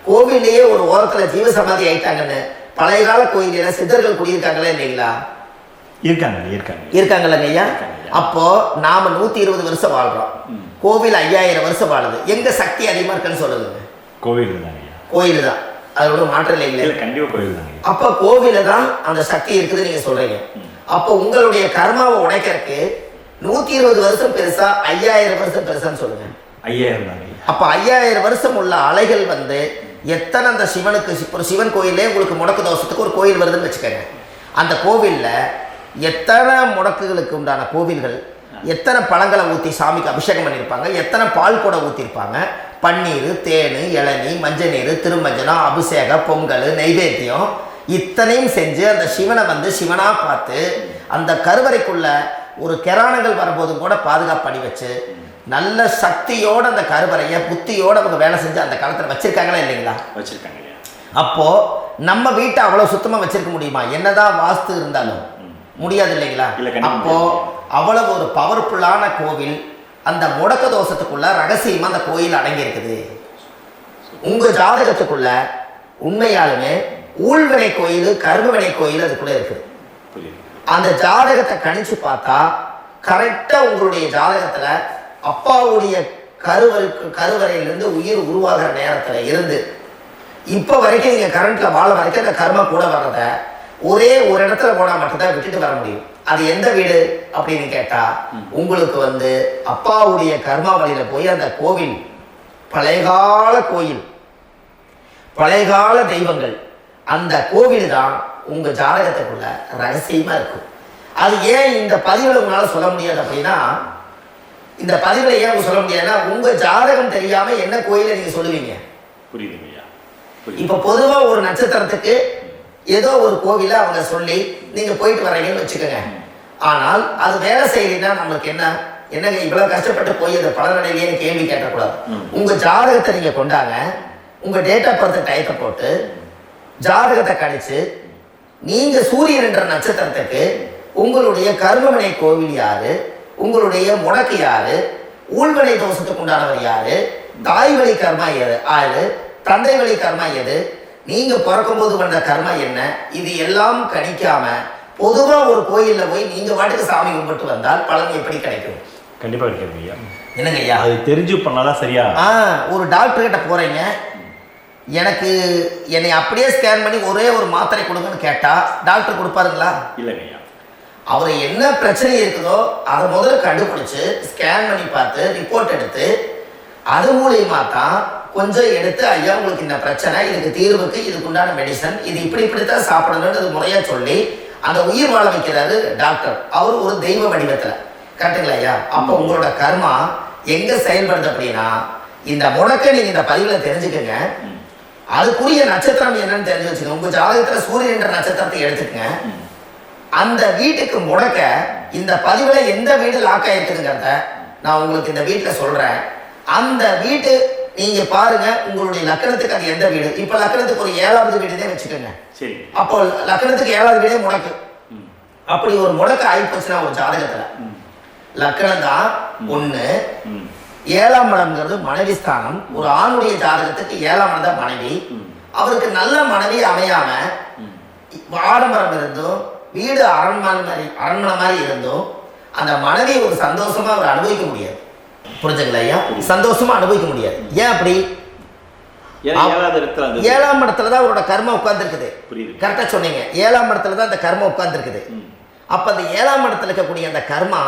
கோவில்லையே ஒரு ஓரத்துல ஜீவசமாதி ஆயிட்டாங்கன்னு பழைய கால கோயில சித்தர்கள் குடியிருக்காங்களா இல்லைங்களா? இருக்காங்கல்லங்க ஐயா. அப்போ நாம 120 வருஷம் வாழ்றோம், கோவில் 5000 வருஷம் வாழுது. எங்க சக்தி அதிகமா இருக்குன்னு சொல்லுங்க? கோயில் தான், அதோட மாற்றம் இல்லைங்களே. அப்ப கோவில தான் அந்த சக்தி இருக்குது நீங்க சொல்றீங்க. அப்போ உங்களுடைய கர்மாவை உடைக்கிறதுக்கு 120 வருஷம் பெருசா 5000 வருஷம் பெருசான்னு சொல்லுங்க? 5000 தான். அப்ப 5000 வருஷம் உள்ள அலைகள் வந்து எத்தனை அந்த சிவனுக்கு ஒரு சிவன் கோயிலே உங்களுக்கு முடக்கு தோஷத்துக்கு ஒரு கோயில் வருதுன்னு வச்சுக்கோங்க. அந்த கோவில்ல எத்தனை முடக்குகளுக்கு உண்டான கோவில்கள், எத்தனை பழங்களை ஊற்றி சாமிக்கு அபிஷேகம் பண்ணியிருப்பாங்க, எத்தனை பால் கூட ஊற்றிருப்பாங்க, பன்னீர், தேன், இளநீ, மஞ்சள் நீர், திருமஞ்சனம், அபிஷேகம், பொங்கல், நைவேத்தியம் இத்தனையும் செஞ்சு அந்த சிவனை வந்து சிவனாக பார்த்து அந்த கருவறைக்குள்ள ஒரு கிராணங்கள் வரும்போதும் கூட பாதுகாப்பு பண்ணி வச்சு நல்ல சக்தியோட அந்த கருவறையை புத்தியோட அவங்க வேலை செஞ்சு அந்த காலத்தில் வச்சிருக்காங்களா இல்லைங்களா? வச்சிருக்காங்க. அப்போ நம்ம வீட்டை அவ்வளோ சுத்தமாக வச்சிருக்க முடியுமா? என்னதான் வாஸ்து இருந்தாலும் முடியாது இல்லைங்களா? அப்போ அவ்வளவு ஒரு பவர்ஃபுல்லான கோவில் அந்த முடக்க தோஷத்துக்குள்ள ரகசியமா அந்த கோயில் அடங்கி இருக்குது. உங்க ஜாதகத்துக்குள்ள உண்மையாலுமே ஊழ்வினை கோயில், கர்மவினை கோயில் அதுக்குள்ள இருக்குது. அந்த ஜாதகத்தை கணிச்சு பார்த்தா கரெக்டா உங்களுடைய ஜாதகத்துல அப்பாவுடைய கருவறையிலிருந்து உயிர் உருவாகிற நேரத்துல இருந்து இப்ப வரைக்கும் நீங்க கரண்ட்ல வாழ வரைக்கும் அந்த கர்ம கூட வர்றத ஒரே ஒரு இடத்துல போனா மட்டும்தான் விட்டுட்டு வர முடியும். அது எந்த வீடு அப்படின்னு கேட்டா உங்களுக்கு வந்து அப்பாவுடைய கர்மாவளியில போய் அந்த கோவில், பழையகால கோயில், பழையகால தெய்வங்கள், அந்த கோவில் தான் உங்க ஜாதகத்துக்குள்ள ரகசியமா இருக்கும். அது ஏன் இந்த பதிவுல உங்களால சொல்ல முடியாது அப்படின்னா, இந்த பதிவுல ஏன் சொல்ல முடியாதுன்னா உங்க ஜாதகம் தெரியாம என்ன கோயிலை நீங்க சொல்லுவீங்க? புரியுதுங்கய்யா. இப்ப பொதுவா ஒரு நட்சத்திரத்துக்கு ஏதோ ஒரு கோவில அவங்க சொல்லி நீங்க போயிட்டு வரீங்கன்னு வச்சுக்கோங்க. ஆனால் அது வேலை செய்யலைன்னா நம்மளுக்கு என்னங்க இவ்வளவு கஷ்டப்பட்டு போய் அந்த பலனடையிலேயே கேள்வி கேட்டக்கூடாது. உங்க ஜாதகத்தை நீங்க கொண்டாங்க, உங்க டேட் ஆஃப் பர்த் டயத்தை போட்டு ஜாதகத்தை கணிச்சு நீங்க சூரியன் என்ற நட்சத்திரத்துக்கு உங்களுடைய கர்மவினை கோவில் யாரு, உங்களுடைய முடக்கு யாரு, ஊழ்வினை தோஷத்துக்கு உண்டானவர் யாரு, தாய் வழி கர்மா யாரு, தந்தை வழி கர்மா எது, நீங்க பிறக்கும் போது வந்த கர்மா என்ன, இது எல்லாம் கணிக்காம பொதுவா ஒரு கோயில்ல போய் நீங்க வாட்டுக்கு சாமி கும்பிட்டு வந்தால் பலன் எப்படி கிடைக்கும்? கண்டிப்பா கிடைக்கும் ஐயா. என்னங்க ஐயா, அது தெரிஞ்சு பண்ணாதான் சரியா? ஒரு டாக்டர் கிட்ட போறீங்க, எனக்கு என்னை அப்படியே ஸ்கேன் பண்ணி ஒரே ஒரு மாத்திரை கொடுங்கன்னு கேட்டா டாக்டர் கொடுப்பாருங்களா? இல்லைங்க ஐயா. அவர் என்ன பிரச்சனை இருக்குதோ அதை முதல்ல கண்டுபிடிச்சு ஸ்கேன் பண்ணி பார்த்து ரிப்போர்ட் எடுத்து அது மூலியமா தான் கொஞ்சம் எடுத்து ஐயா உங்களுக்கு இந்த பிரச்சனை, இதுக்கு தீர்வுக்கு இதுக்குண்டான மெடிசன், இது இப்படித்தான் சாப்பிடணும்னு முறையா சொல்லி அந்த உயிர் வாழ வைக்கிறாரு டாக்டர். அவர் ஒரு தெய்வ வடிவத்துல. கரெக்டுங்களா ஐயா? அப்போ உங்களோட கர்மா எங்க செயல்படுது அப்படின்னா இந்த முடக்க நீங்க இந்த பதிவுல தெரிஞ்சுக்கங்க. அதுக்குரிய நட்சத்திரம் என்னன்னு தெரிஞ்சு வச்சுக்கோங்க. உங்க ஜாதகத்துல சூரியன் என்ற நட்சத்திரத்தை எடுத்துக்கங்க. அந்த வீட்டுக்கு முடக்க இந்த பதிவுல எந்த வீடு லாக் ஆயிருக்குதுங்கிறத நான் உங்களுக்கு இந்த வீட்டுல சொல்றேன். அந்த வீட்டு நீங்க பாருங்க, உங்களுடைய லக்கணத்துக்கு அது எந்த வீடு. இப்ப லக்கணத்துக்கு ஒரு 7வது வீடுனே வச்சுக்கோங்க. அப்போ லக்கணத்துக்கு 7வது வீடே முடக்கு. அப்படி ஒரு முடக்க ஆயிப்போச்சுன்னா ஒரு ஜாதகத்துல லக்கணம் தான் 1, 7ஆம் இடம்ங்கிறது மனைவி ஸ்தானம். ஒரு ஆணுடைய ஜாதகத்துக்கு 7ஆம் இடம் தான் மனைவி. அவருக்கு நல்ல மனைவி அமையாம ஆடம்பரம் இருந்தும் வீடு அரண்மனை மாதிரி இருந்தும் அந்த மனைவி ஒரு சந்தோஷமா அவர் அனுபவிக்க முடியாது. புரிஞ்சுங்களா ஐயா? சந்தோஷமா அனுபவிக்க முடியாது. ஏன் அப்படி? 7ஆம் இடத்துல தான் அவரோட கர்மம் உட்கார்ந்து இருக்குது. கரெக்டா சொன்னீங்க. 7ஆம் இடத்துல தான் அந்த கர்மம் உட்கார்ந்து இருக்குது. அப்ப அந்த 7ஆம் இடத்துல இருக்கக்கூடிய அந்த கர்மா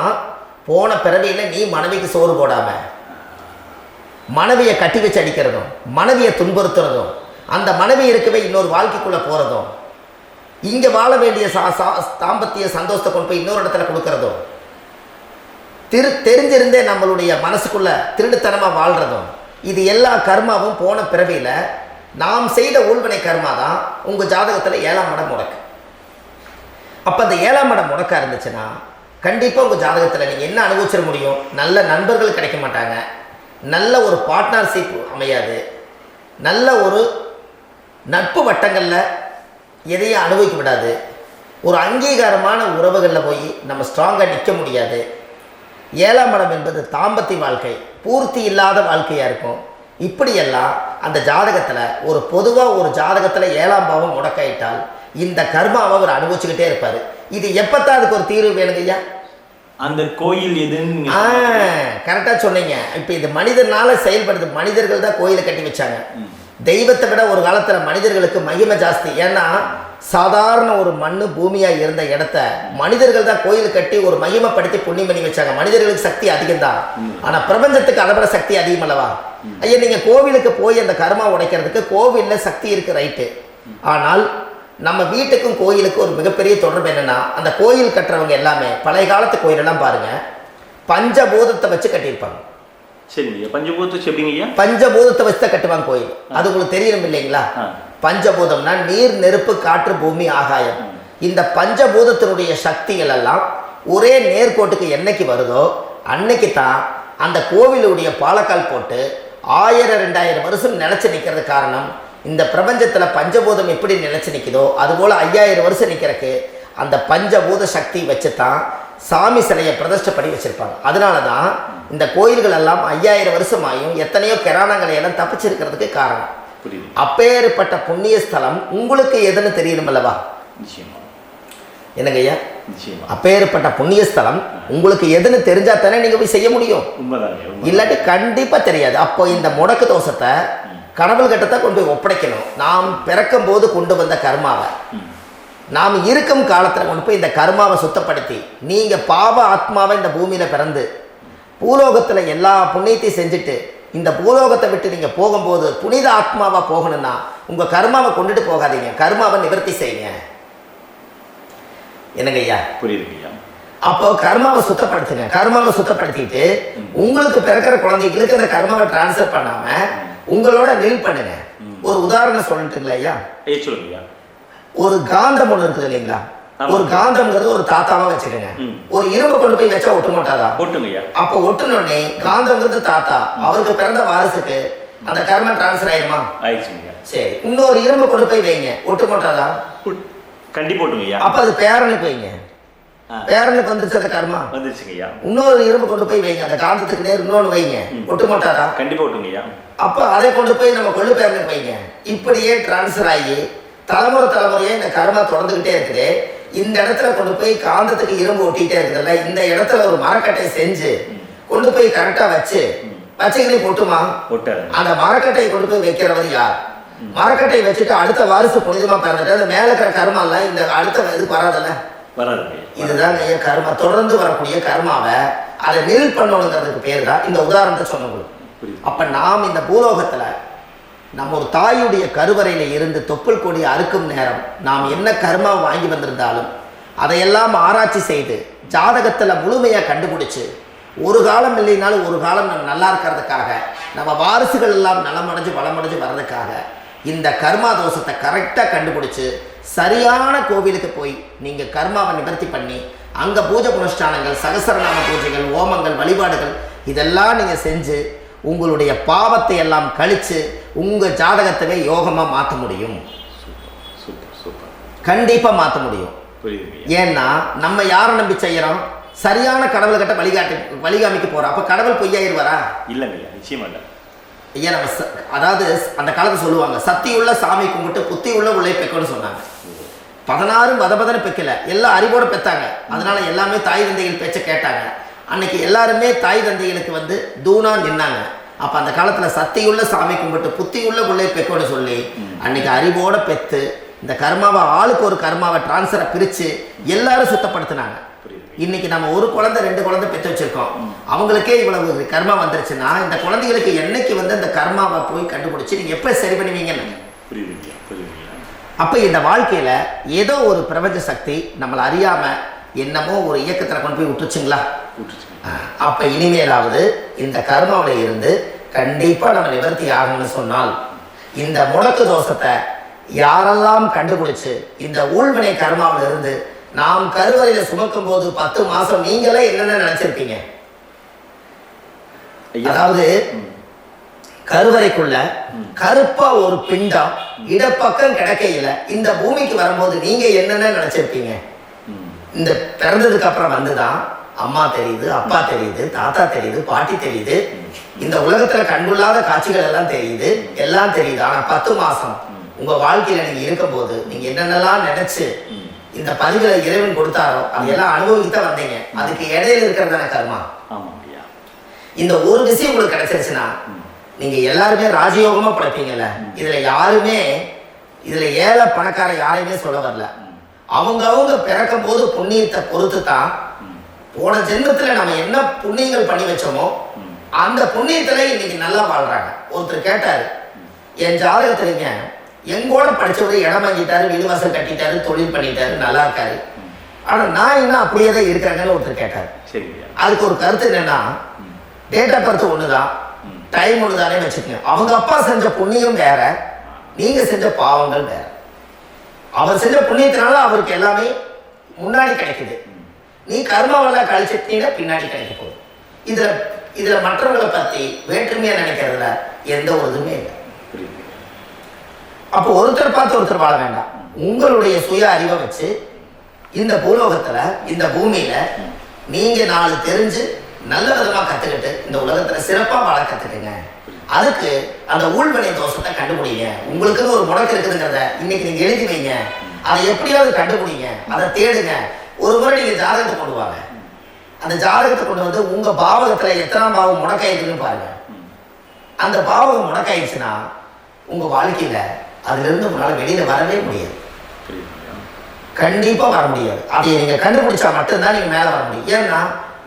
போன பிறவியில நீ மனைவிக்கு சோறு போடாம மனைவியை கட்டி வச்சு அடிக்கிறதும், மனைவியை துன்புறுத்துறதும், அந்த மனைவி இருக்கவே இன்னொரு வாழ்க்கைக்குள்ள போறதும், இங்க வாழ வேண்டிய தாம்பத்திய சந்தோஷத்தை கொண்டு போய் இன்னொரு இடத்துல கொடுக்கறதும், தெரிஞ்சிருந்தே நம்மளுடைய மனசுக்குள்ள திருடுத்தனமா வாழ்றதும், இது எல்லா கர்மாவும் போன பிறவியில நாம் செய்த ஊழ்வினை கர்மா தான் உங்க ஜாதகத்துல 7ஆம் இடம் முடக்கு. அப்போ அந்த 7ஆம் இடம் முடக்கா இருந்துச்சுன்னா கண்டிப்பாக உங்கள் ஜாதகத்தில் நீங்கள் என்ன அனுபவிச்சிட முடியும்? நல்ல நண்பர்கள் கிடைக்க மாட்டாங்க, நல்ல ஒரு பார்ட்னர்ஷிப் அமையாது, நல்ல ஒரு நட்பு வட்டங்களில் எதையும் அனுபவிக்க விடாது, ஒரு அங்கீகாரமான உறவுகளில் போய் நம்ம ஸ்ட்ராங்காக நிற்க முடியாது. 7ஆம் இடம் என்பது தாம்பத்திய வாழ்க்கை, பூர்த்தி இல்லாத வாழ்க்கையாக இருக்கும். இப்படியெல்லாம் அந்த ஜாதகத்தில் ஒரு பொதுவாக ஒரு ஜாதகத்தில் 7ஆம் பாவம் முடக்காயிட்டால் இந்த கர்மாவை அவர் அனுபவிச்சுக்கிட்டே இருப்பார். இது எப்பத்தான் அதுக்கு ஒரு தீர்வு வேணுங்க ஐயா? அந்த கோயில் எதுன்னு கரெக்டாக சொன்னீங்க. இப்போ இது மனிதனால செயல்படுது. மனிதர்கள் தான் கோயிலை கட்டி வச்சாங்க. தெய்வத்தை விட ஒரு காலத்தில் மனிதர்களுக்கு மகிமை ஜாஸ்தி. ஏன்னா சாதாரண ஒரு மண்ணு பூமியாக இருந்த இடத்த மனிதர்கள் தான் கோயில் கட்டி ஒரு மகிமைப்படுத்தி புண்ணியம் பண்ணி வச்சாங்க. மனிதர்களுக்கு சக்தி அதிகம்தான், ஆனால் பிரபஞ்சத்துக்கு அதை விட சக்தி அதிகம் அல்லவா? ஐயா, நீங்கள் கோவிலுக்கு போய் அந்த கர்மா உடைக்கிறதுக்கு கோவிலில் சக்தி இருக்குது, ரைட்டு. ஆனால் நம்ம வீட்டுக்கும் கோயிலுக்கும் ஒரு மிகப்பெரிய தொடர்பு என்னென்னா, அந்த கோயில் கட்டுறவங்க எல்லாமே பழைய காலத்து கோயிலெல்லாம் பாருங்கள், பஞ்சபூதத்தை வச்சு கட்டியிருப்பாங்க. சரிங்க. பஞ்சபூதத்தை எப்படிங்க? பஞ்சபூதத்தை வச்சு தான் கட்டுவாங்க கோயில். அது உங்களுக்கு தெரியணும் இல்லைங்களா? பஞ்சபூதம்னா நீர், நெருப்பு, காற்று, பூமி, ஆகாயம். இந்த பஞ்சபூதத்தினுடைய சக்திகள் எல்லாம் ஒரே நேர்கோட்டுக்கு என்னைக்கு வருதோ அன்னைக்கு தான் அந்த கோவிலுடைய பாலக்கால் போட்டு 1000-2000 வருஷம் நிலச்சி நிற்கிறது. காரணம், இந்த பிரபஞ்சத்தில் பஞ்சபூதம் எப்படி நிலச்சி நிற்குதோ அதுபோல் 5000 வருஷம் நிற்கிறதுக்கு அந்த பஞ்சபூத சக்தி வச்சு தான் சாமி சிலையை பிரதிஷ்டை பண்ணி வச்சுருப்பாங்க. அதனால தான் இந்த கோயில்கள் எல்லாம் 5000 வருஷமாயும் எத்தனையோ கிராணங்களை எல்லாம் தப்பிச்சிருக்கிறதுக்கு காரணம். அப்பேற்பட்ட புண்ணிய ஸ்தலம் உங்களுக்கு எதுன்னு தெரியணும் அல்லவா? என்னங்க ஐயா? அப்பேற்பட்ட புண்ணிய ஸ்தலம் உங்களுக்கு எதுன்னு தெரிஞ்சா தானே நீங்க போய் செய்ய முடியும். இல்லாட்டி கண்டிப்பா தெரியாது. அப்போ இந்த முடக்கு தோஷத்தை கடவுள் கிட்டத்தை கொண்டு போய் ஒப்படைக்கணும். நாம் பிறக்கும் போது கொண்டு வந்த கர்மாவை நாம் இருக்கும் காலத்தில் கொண்டு போய் இந்த கர்மாவை சுத்தப்படுத்தி, நீங்க பாவ ஆத்மாவை இந்த பூமியில பிறந்து பூலோகத்தில் எல்லா புண்ணியத்தையும் செஞ்சுட்டு இந்த பூலோகத்தை விட்டு நீங்கள் போகும்போது புனித ஆத்மாவாக போகணும்னா உங்கள் கர்மாவை கொண்டுட்டு போகாதீங்க, கர்மாவை நிவர்த்தி செய்யுங்க. என்னங்க ஐயா? புரியுதுங்க ஐயா. அப்போ கர்மாவை சுத்தப்படுத்துங்க. கர்மாவை சுத்தப்படுத்திட்டு உங்களுக்கு பிறக்கிற குழந்தைகளுக்கு அந்த கர்மாவை டிரான்ஸ்ஃபர் பண்ணாம உங்களோட நில் பண்ணுங்க. ஒரு உதாரணம் சொல்லிட்டுங்களா ஐயா? சொல்லுங்க. ஒரு காந்தம் ஒன்று இருக்குது இல்லைங்களா? ஒரு காந்தம்ங்கிறது ஒரு தாத்தாவா வச்சுக்கோங்க. ஒரு இரும்பு கொண்டு போய் வச்சா ஒட்டு மாட்டாதா? ஒட்டுங்கய்யா. அப்போ ஒட்டுனோடனே காந்தம்ங்கிறது தாத்தா, அவருக்கு பிறந்த வாரிசுக்கு அந்த கர்மா டிரான்ஸ்ஃபர் ஆயிடுமா? ஆயிடுச்சுங்க. சரி, இன்னொரு இரும்பு கொண்டு போய் வைங்க, ஒட்டு மாட்டாதா? கண்டிப்பா ஒட்டுங்கய்யா. அப்ப அது பேரனுக்கு வைங்க, பேரனுக்கு வந்துருச்சு அந்த கர்மா, வந்துருச்சுங்கய்யா. இன்னொரு இரும்பு கொண்டு போய் வைங்க, அந்த காந்தத்துக்கு நேர் இன்னொன்று வைங்க, ஒட்டு மாட்டாதா? கண்டிப்பா ஒட்டுங்கய்யா. அப்ப அதை கொண்டு போய் நம்ம கொள்ளு பேரனுக்கு வைங்க. இப்படியே டிரான்ஸ்ஃபர் ஆகி தலைமுறை தலைமுறையே இந்த கர்மா தொடர்ந்துகிட்டே இருக்குது. இந்த இடத்துல கொண்டு போய் காந்தத்துக்கு இரும்பு ஒட்டிகிட்டே இருக்குதுல்ல, இந்த இடத்துல ஒரு மரக்கட்டை செஞ்சு கொண்டு போய் கரெக்டாக வச்சுக்கிட்டே போட்டுமா? அந்த மரக்கட்டையை கொண்டு போய் வைக்கிறவர் யார்? மரக்கட்டையை வச்சுட்டு அடுத்த வாரிசு புனிதமா பிறந்துட்டு அந்த மேல இருக்கிற கர்மால இந்த அடுத்த இது வராதுல்ல, வராது. இதுதான் கர்மா, தொடர்ந்து வரக்கூடிய கர்மாவை அதை நில் பண்ணணுங்கிறதுக்கு பேர் தான் இந்த உதாரணத்தை சொன்னவங்களுக்கு. அப்ப நாம் இந்த பூலோகத்துல நம்ம ஒரு தாயுடைய கருவறையில் இருந்து தொப்புள் கொடி அறுக்கும் நேரம் நாம் என்ன கர்மாவை வாங்கி வந்திருந்தாலும் அதையெல்லாம் ஆராய்ச்சி செய்து ஜாதகத்தில் முழுமையாக கண்டுபிடிச்சு ஒரு காலம் இல்லைனாலும் ஒரு காலம் நம்ம நல்லா இருக்கிறதுக்காக, நம்ம வாரிசுகள் எல்லாம் நலமடைஞ்சு வளமடைஞ்சு வர்றதுக்காக இந்த கர்மா தோஷத்தை கரெக்டாக கண்டுபிடிச்சு சரியான கோவிலுக்கு போய் நீங்கள் கர்மாவை நிவர்த்தி பண்ணி அங்கே பூஜை புனஸ்தானங்கள், சகசரநாம பூஜைகள், ஓமங்கள், வழிபாடுகள் இதெல்லாம் நீங்கள் செஞ்சு உங்களுடைய பாவத்தை எல்லாம் கழித்து உங்கள் ஜாதகத்தவே யோகமாக மாற்ற முடியும். கண்டிப்பாக மாற்ற முடியும். ஏன்னா நம்ம யாரை நம்பி செய்கிறோம்? சரியான கடவுள்கிட்ட வழிகாமிக்க போகிறோம். அப்போ கடவுள் பொய்யாயிருவாரா? இல்லைங்க, நிச்சயமா இல்லை. ஐயா, நம்ம அதாவது அந்த காலத்தை சொல்லுவாங்க, சக்தியுள்ள சாமி கும்பிட்டு புத்தி உள்ள உள்ளே பெக்கணும்னு சொன்னாங்க. 16 வதபதனை பெக்கல, எல்லாம் அறிவோட பெற்றாங்க. அதனால எல்லாமே தாய் தந்தைகள் பேச்சை கேட்டாங்க. அன்னைக்கு எல்லாருமே தாய் தந்தைகளுக்கு தூணா நின்னாங்க. அப்போ அந்த காலத்தில் சக்தியுள்ள சாமி கும்பிட்டு புத்தியுள்ள உள்ளே பெக்கோன்னு சொல்லி அன்னைக்கு அறிவோட பெற்று இந்த கர்மாவை ஆளுக்கு ஒரு கர்மாவை டிரான்ஸ்ஃபரை பிரித்து எல்லாரும் சுத்தப்படுத்தினாங்க. இன்னைக்கு நம்ம ஒரு குழந்தை 2 குழந்தை பெற்று வச்சிருக்கோம், அவங்களுக்கே இவ்வளவு கர்மா வந்துருச்சுன்னா இந்த குழந்தைகளுக்கு என்னைக்கு இந்த கர்மாவை போய் கண்டுபிடிச்சி நீங்கள் எப்போ சரி பண்ணுவீங்கன்னு. அப்போ இந்த வாழ்க்கையில் ஏதோ ஒரு பிரபஞ்ச சக்தி நம்மளை அறியாமல் என்னமோ ஒரு இயக்கத்தில் கொண்டு போய் விட்டுருச்சுங்களா? அப்போ இனிமேலாவது இந்த கர்மாவில் இருந்து கண்டிப்பாக நம்ம நிவர்த்தி ஆகணும்னு சொன்னால் இந்த முடக்கு தோஷத்தை யாரெல்லாம் கண்டுபிடிச்சு இந்த ஊழ்வினை கர்மாவில் இருந்து நாம் கருவறையில சுமக்கும் போது 10 மாசம் நீங்களே என்னென்ன நினைச்சிருப்பீங்க? அதாவது கருவறைக்குள்ள கருப்பா ஒரு பிண்டம் இடப்பக்கம் கிடக்கையில இந்த பூமிக்கு வரும்போது நீங்க என்னென்ன நினைச்சிருப்பீங்க? இந்த பிறந்ததுக்கு அப்புறம் வந்துதான் அம்மா தெரியுது, அப்பா தெரியுது, தாத்தா தெரியுது, பாட்டி தெரியுது, இந்த உலகத்துல கண்டுள்ளாத காட்சிகள் எல்லாம் தெரியுது, எல்லாம் தெரியுது. ஆனா 10 மாசம் உங்க வாழ்க்கையில நீங்க இருக்கும் போது நீங்க என்னென்னலாம் நினைச்சு இந்த பதிவுகளை இறைவன் கொடுத்தாரோ அதெல்லாம் அனுபவிக்கத்தான் வந்தீங்க. அதுக்கு இடையில இருக்கிறதான கர்மா. இந்த ஒரு விஷயம் உங்களுக்கு கிடைச்சிருச்சுன்னா நீங்க எல்லாருமே ராஜயோகமா படைப்பீங்கல்ல. இதுல ஏழை பணக்கார யாரையுமே சொல்ல வரல. அவங்க பிறக்கும் போது புண்ணியத்தை பொறுத்து தான் போன ஜென்மத்துல நம்ம என்ன புண்ணியங்கள் பண்ணி வச்சோமோ அந்த புண்ணியத்துல இன்னைக்கு நல்லா வாழ்றாங்க. ஒருத்தர் கேட்டாரு, என் ஜாதகத்துலங்க எங்கூட படிச்சவரு இடம் வாங்கிட்டாரு, வீடு வாசல் கட்டிட்டாரு, தொழில் பண்ணிட்டாரு, நல்லா இருக்காரு, ஆனா நான் இன்னும் அப்படியே தான் இருக்காங்கன்னு ஒருத்தர் கேட்டாரு. அதுக்கு ஒரு கருத்து என்னன்னா, டேட் ஆஃப் பர்த் ஒண்ணுதான், டைம் ஒண்ணுதானே வச்சுக்கோங்க. அவங்க அப்பா செஞ்ச புண்ணியம் வேற, நீங்க செஞ்ச பாவங்கள் வேற. அவர் செஞ்ச புண்ணியத்தினால அவருக்கு எல்லாமே முன்னாடி கிடைக்குது. நீ கர்மாவெல்லாம் கழிச்சிட்டீங்கன்னா பின்னாடி கிடைக்க போகுது. இதுல மற்றவங்களை பத்தி வேற்றுமையா நினைக்கிறதுல எந்த ஒரு இதுவுமே இல்லை. அப்போ ஒருத்தர் பார்த்து ஒருத்தர் வாழ வேண்டாம். உங்களுடைய சுய அறிவை வச்சு இந்த பூலோகத்துல இந்த பூமியில நீங்க 4 தெரிஞ்சு நல்ல விதமா கத்துக்கிட்டு இந்த உலகத்துல சிறப்பா வாழ கத்துக்குங்க. அதுக்கு அந்த ஊழ்வினை தோஷத்தை கண்டுபிடிங்க. உங்களுக்குன்னு ஒரு முடக்கு இருக்குதுங்கிறத இன்னைக்கு நீங்க எழுதி வைங்க. அதை எப்படியாவது கண்டுபிடிங்க, அதை தேடுங்க. ஒரு முறை நீங்க ஜாதகத்தை கொண்டு வாங்க. அந்த ஜாதகத்தை கொண்டு வந்து உங்க பாவகத்துல எத்தனாம் பாவம் முடக்காயிருக்குன்னு பாருங்க. அந்த பாவகம் முடக்காயிடுச்சுன்னா உங்க வாழ்க்கையில அதுல இருந்து உங்களால வெளியில வரவே முடியாது, கண்டிப்பா வர முடியாது. அதை நீங்க கண்டுபிடிச்சா மட்டும்தான் நீங்க மேல வர முடியும். ஏன்னா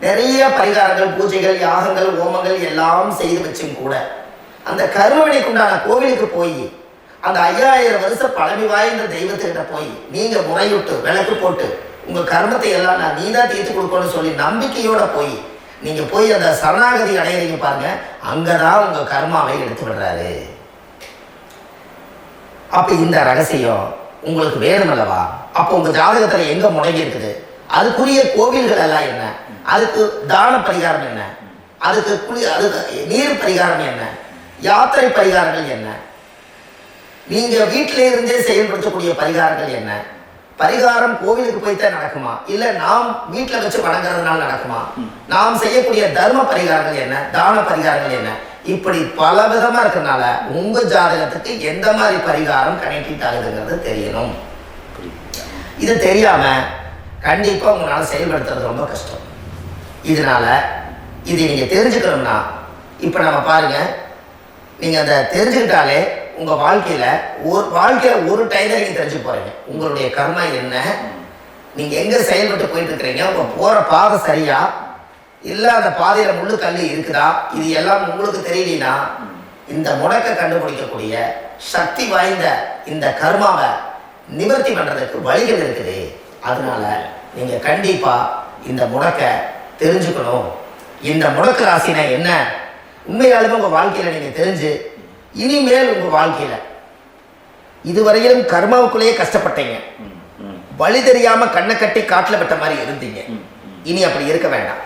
நிறைய பரிகாரங்கள், பூஜைகள், யாகங்கள், ஹோமங்கள் எல்லாம் செய்து வச்சும் கூட அந்த கருவணைக்கு உண்டான கோவிலுக்கு போய் அந்த 5000 வருஷம் பழமை வாய்ந்த தெய்வத்துக்கிட்ட போய் நீங்க முறையிட்டு விளக்கு போட்டு உங்க கர்மத்தை எல்லாம் நான் நீதான் தீர்த்து கொடுக்கணும்னு சொல்லி நம்பிக்கையோட போய் நீங்க போய் அந்த சரணாகதி அடையிறீங்க பாருங்க, அங்கதான் உங்க கர்மாவை எடுத்து விடுறாரு. அப்ப இந்த ரகசியம் உங்களுக்கு வேணும் அல்லவா? அப்போ உங்க ஜாதகத்துல எங்க முடங்கி இருக்குது, அதுக்குரிய கோவில்கள் எல்லாம் என்ன, அதுக்கு தான பரிகாரம் என்ன, அதுக்கு நீர் பரிகாரம் என்ன, யாத்திரை பரிகாரங்கள் என்ன, நீங்க வீட்டில இருந்தே செயல்படுத்தக்கூடிய பரிகாரங்கள் என்ன, பரிகாரம் கோவிலுக்கு போய்தான் நடக்குமா, இல்ல நாம் வீட்டில் வச்சு வணங்குறதுனால நடக்குமா, நாம் செய்யக்கூடிய தர்ம பரிகாரங்கள் என்ன, தான பரிகாரங்கள் என்ன, இப்படி பல விதமா இருக்கனால உங்க ஜாதகத்துக்கு எந்த மாதிரி பரிகாரம் கனெக்ட் ஆகுதுங்கிறது தெரியணும். இது தெரியாம கண்டிப்பா உங்களால செயல்படுத்துறது ரொம்ப கஷ்டம். இதனால இதை நீங்க தெரிஞ்சுக்கணும்னா இப்ப நம்ம பாருங்க, நீங்க அதை தெரிஞ்சுக்கிட்டாலே உங்க வாழ்க்கையில ஒரு டைம்ல நீங்க தெரிஞ்சு போறீங்க உங்களுடைய கர்மா என்ன, நீங்க எங்க செயல்பட்டு போயிட்டு இருக்கிறீங்க, உங்க போற பாதை சரியா இல்ல அந்த பாதையில முள்ளு கல்லு இருக்குதா, இது எல்லாம் உங்களுக்கு தெரியலனா இந்த முடக்க கண்டுபிடிக்கக்கூடிய சக்தி வாய்ந்த இந்த கர்மாவை நிவர்த்தி பண்றதுக்கு வழிகள் இருக்குது. அதனால நீங்க கண்டிப்பா இந்த முடக்க தெரிஞ்சுக்கணும். இந்த முடக்க ராசினா என்ன உண்மையாலுமே உங்க வாழ்க்கையில நீங்க தெரிஞ்சு இனிமேல் உங்க வாழ்க்கையில இதுவரையிலும் கர்மாவுக்குள்ளேயே கஷ்டப்பட்டீங்க, வழி தெரியாம கண்ணை கட்டி காட்டுல விட்ட மாதிரி இருந்தீங்க, இனி அப்படி இருக்க வேண்டாம்.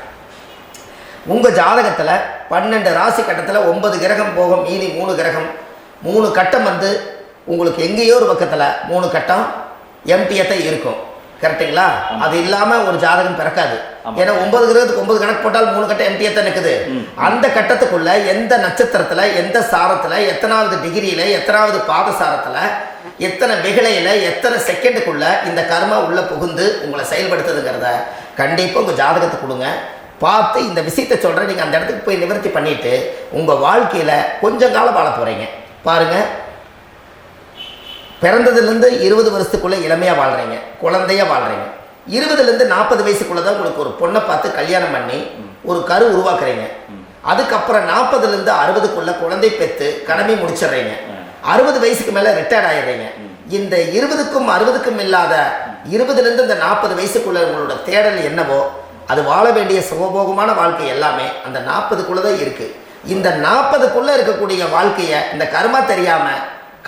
உங்க ஜாதகத்துல 12 ராசி கட்டத்துல 9 கிரகம் போகும், மீதி 3 கிரகம் 3 கட்டம் வந்து உங்களுக்கு எங்கேயோ ஒரு பக்கத்துல 3 கட்டம் எம்டியத்தை இருக்கும். கரெக்டுங்களா? அது இல்லாம ஒரு ஜாதகம் பிறக்காது. ஏன்னா 9 கிரகத்துக்கு 9 கணக்கு போட்டால் 3 கட்டம் எம்டியத்தை நிற்குது. அந்த கட்டத்துக்குள்ள எந்த நட்சத்திரத்துல, எந்த சாரத்துல, எத்தனாவது டிகிரியில, எத்தனாவது பாதசாரத்துல, எத்தனை வெகுளையில, எத்தனை செகண்டுக்குள்ள இந்த கர்மா உள்ள புகுந்து உங்களை செயல்படுத்துதுங்கிறத கண்டிப்பா உங்க ஜாதகத்தை கொடுங்க. பார்த்து இந்த விஷயத்தை சொல்றேன், நீங்க அந்த இடத்துக்கு போய் நிவர்த்தி பண்ணிட்டு உங்க வாழ்க்கையில கொஞ்சம் காலம் வாழ போறீங்க. பாருங்க, பிறந்ததுலேருந்து 20 வருஷத்துக்குள்ள இளமையா வாழ்றீங்க, குழந்தையா வாழ்றீங்க. 20லேருந்து 40 வயசுக்குள்ளதான் உங்களுக்கு ஒரு பொண்ணை பார்த்து கல்யாணம் பண்ணி ஒரு கரு உருவாக்குறீங்க. அதுக்கப்புறம் 40லேருந்து 60க்குள்ள குழந்தை பெற்று கடமை முடிச்சிடுறீங்க. 60 வயசுக்கு மேல ரிட்டையர்ட் ஆயிடுறீங்க. இந்த 20க்கும் 60க்கும் இல்லாத 20லேருந்து இந்த 40 வயசுக்குள்ள உங்களோட தேடல் என்னவோ அது வாழ வேண்டிய சுகபோகமான வாழ்க்கை எல்லாமே அந்த 40க்குள்ளதான் இருக்கு. இந்த 40க்குள்ள இருக்கக்கூடிய வாழ்க்கைய இந்த கர்மா தெரியாம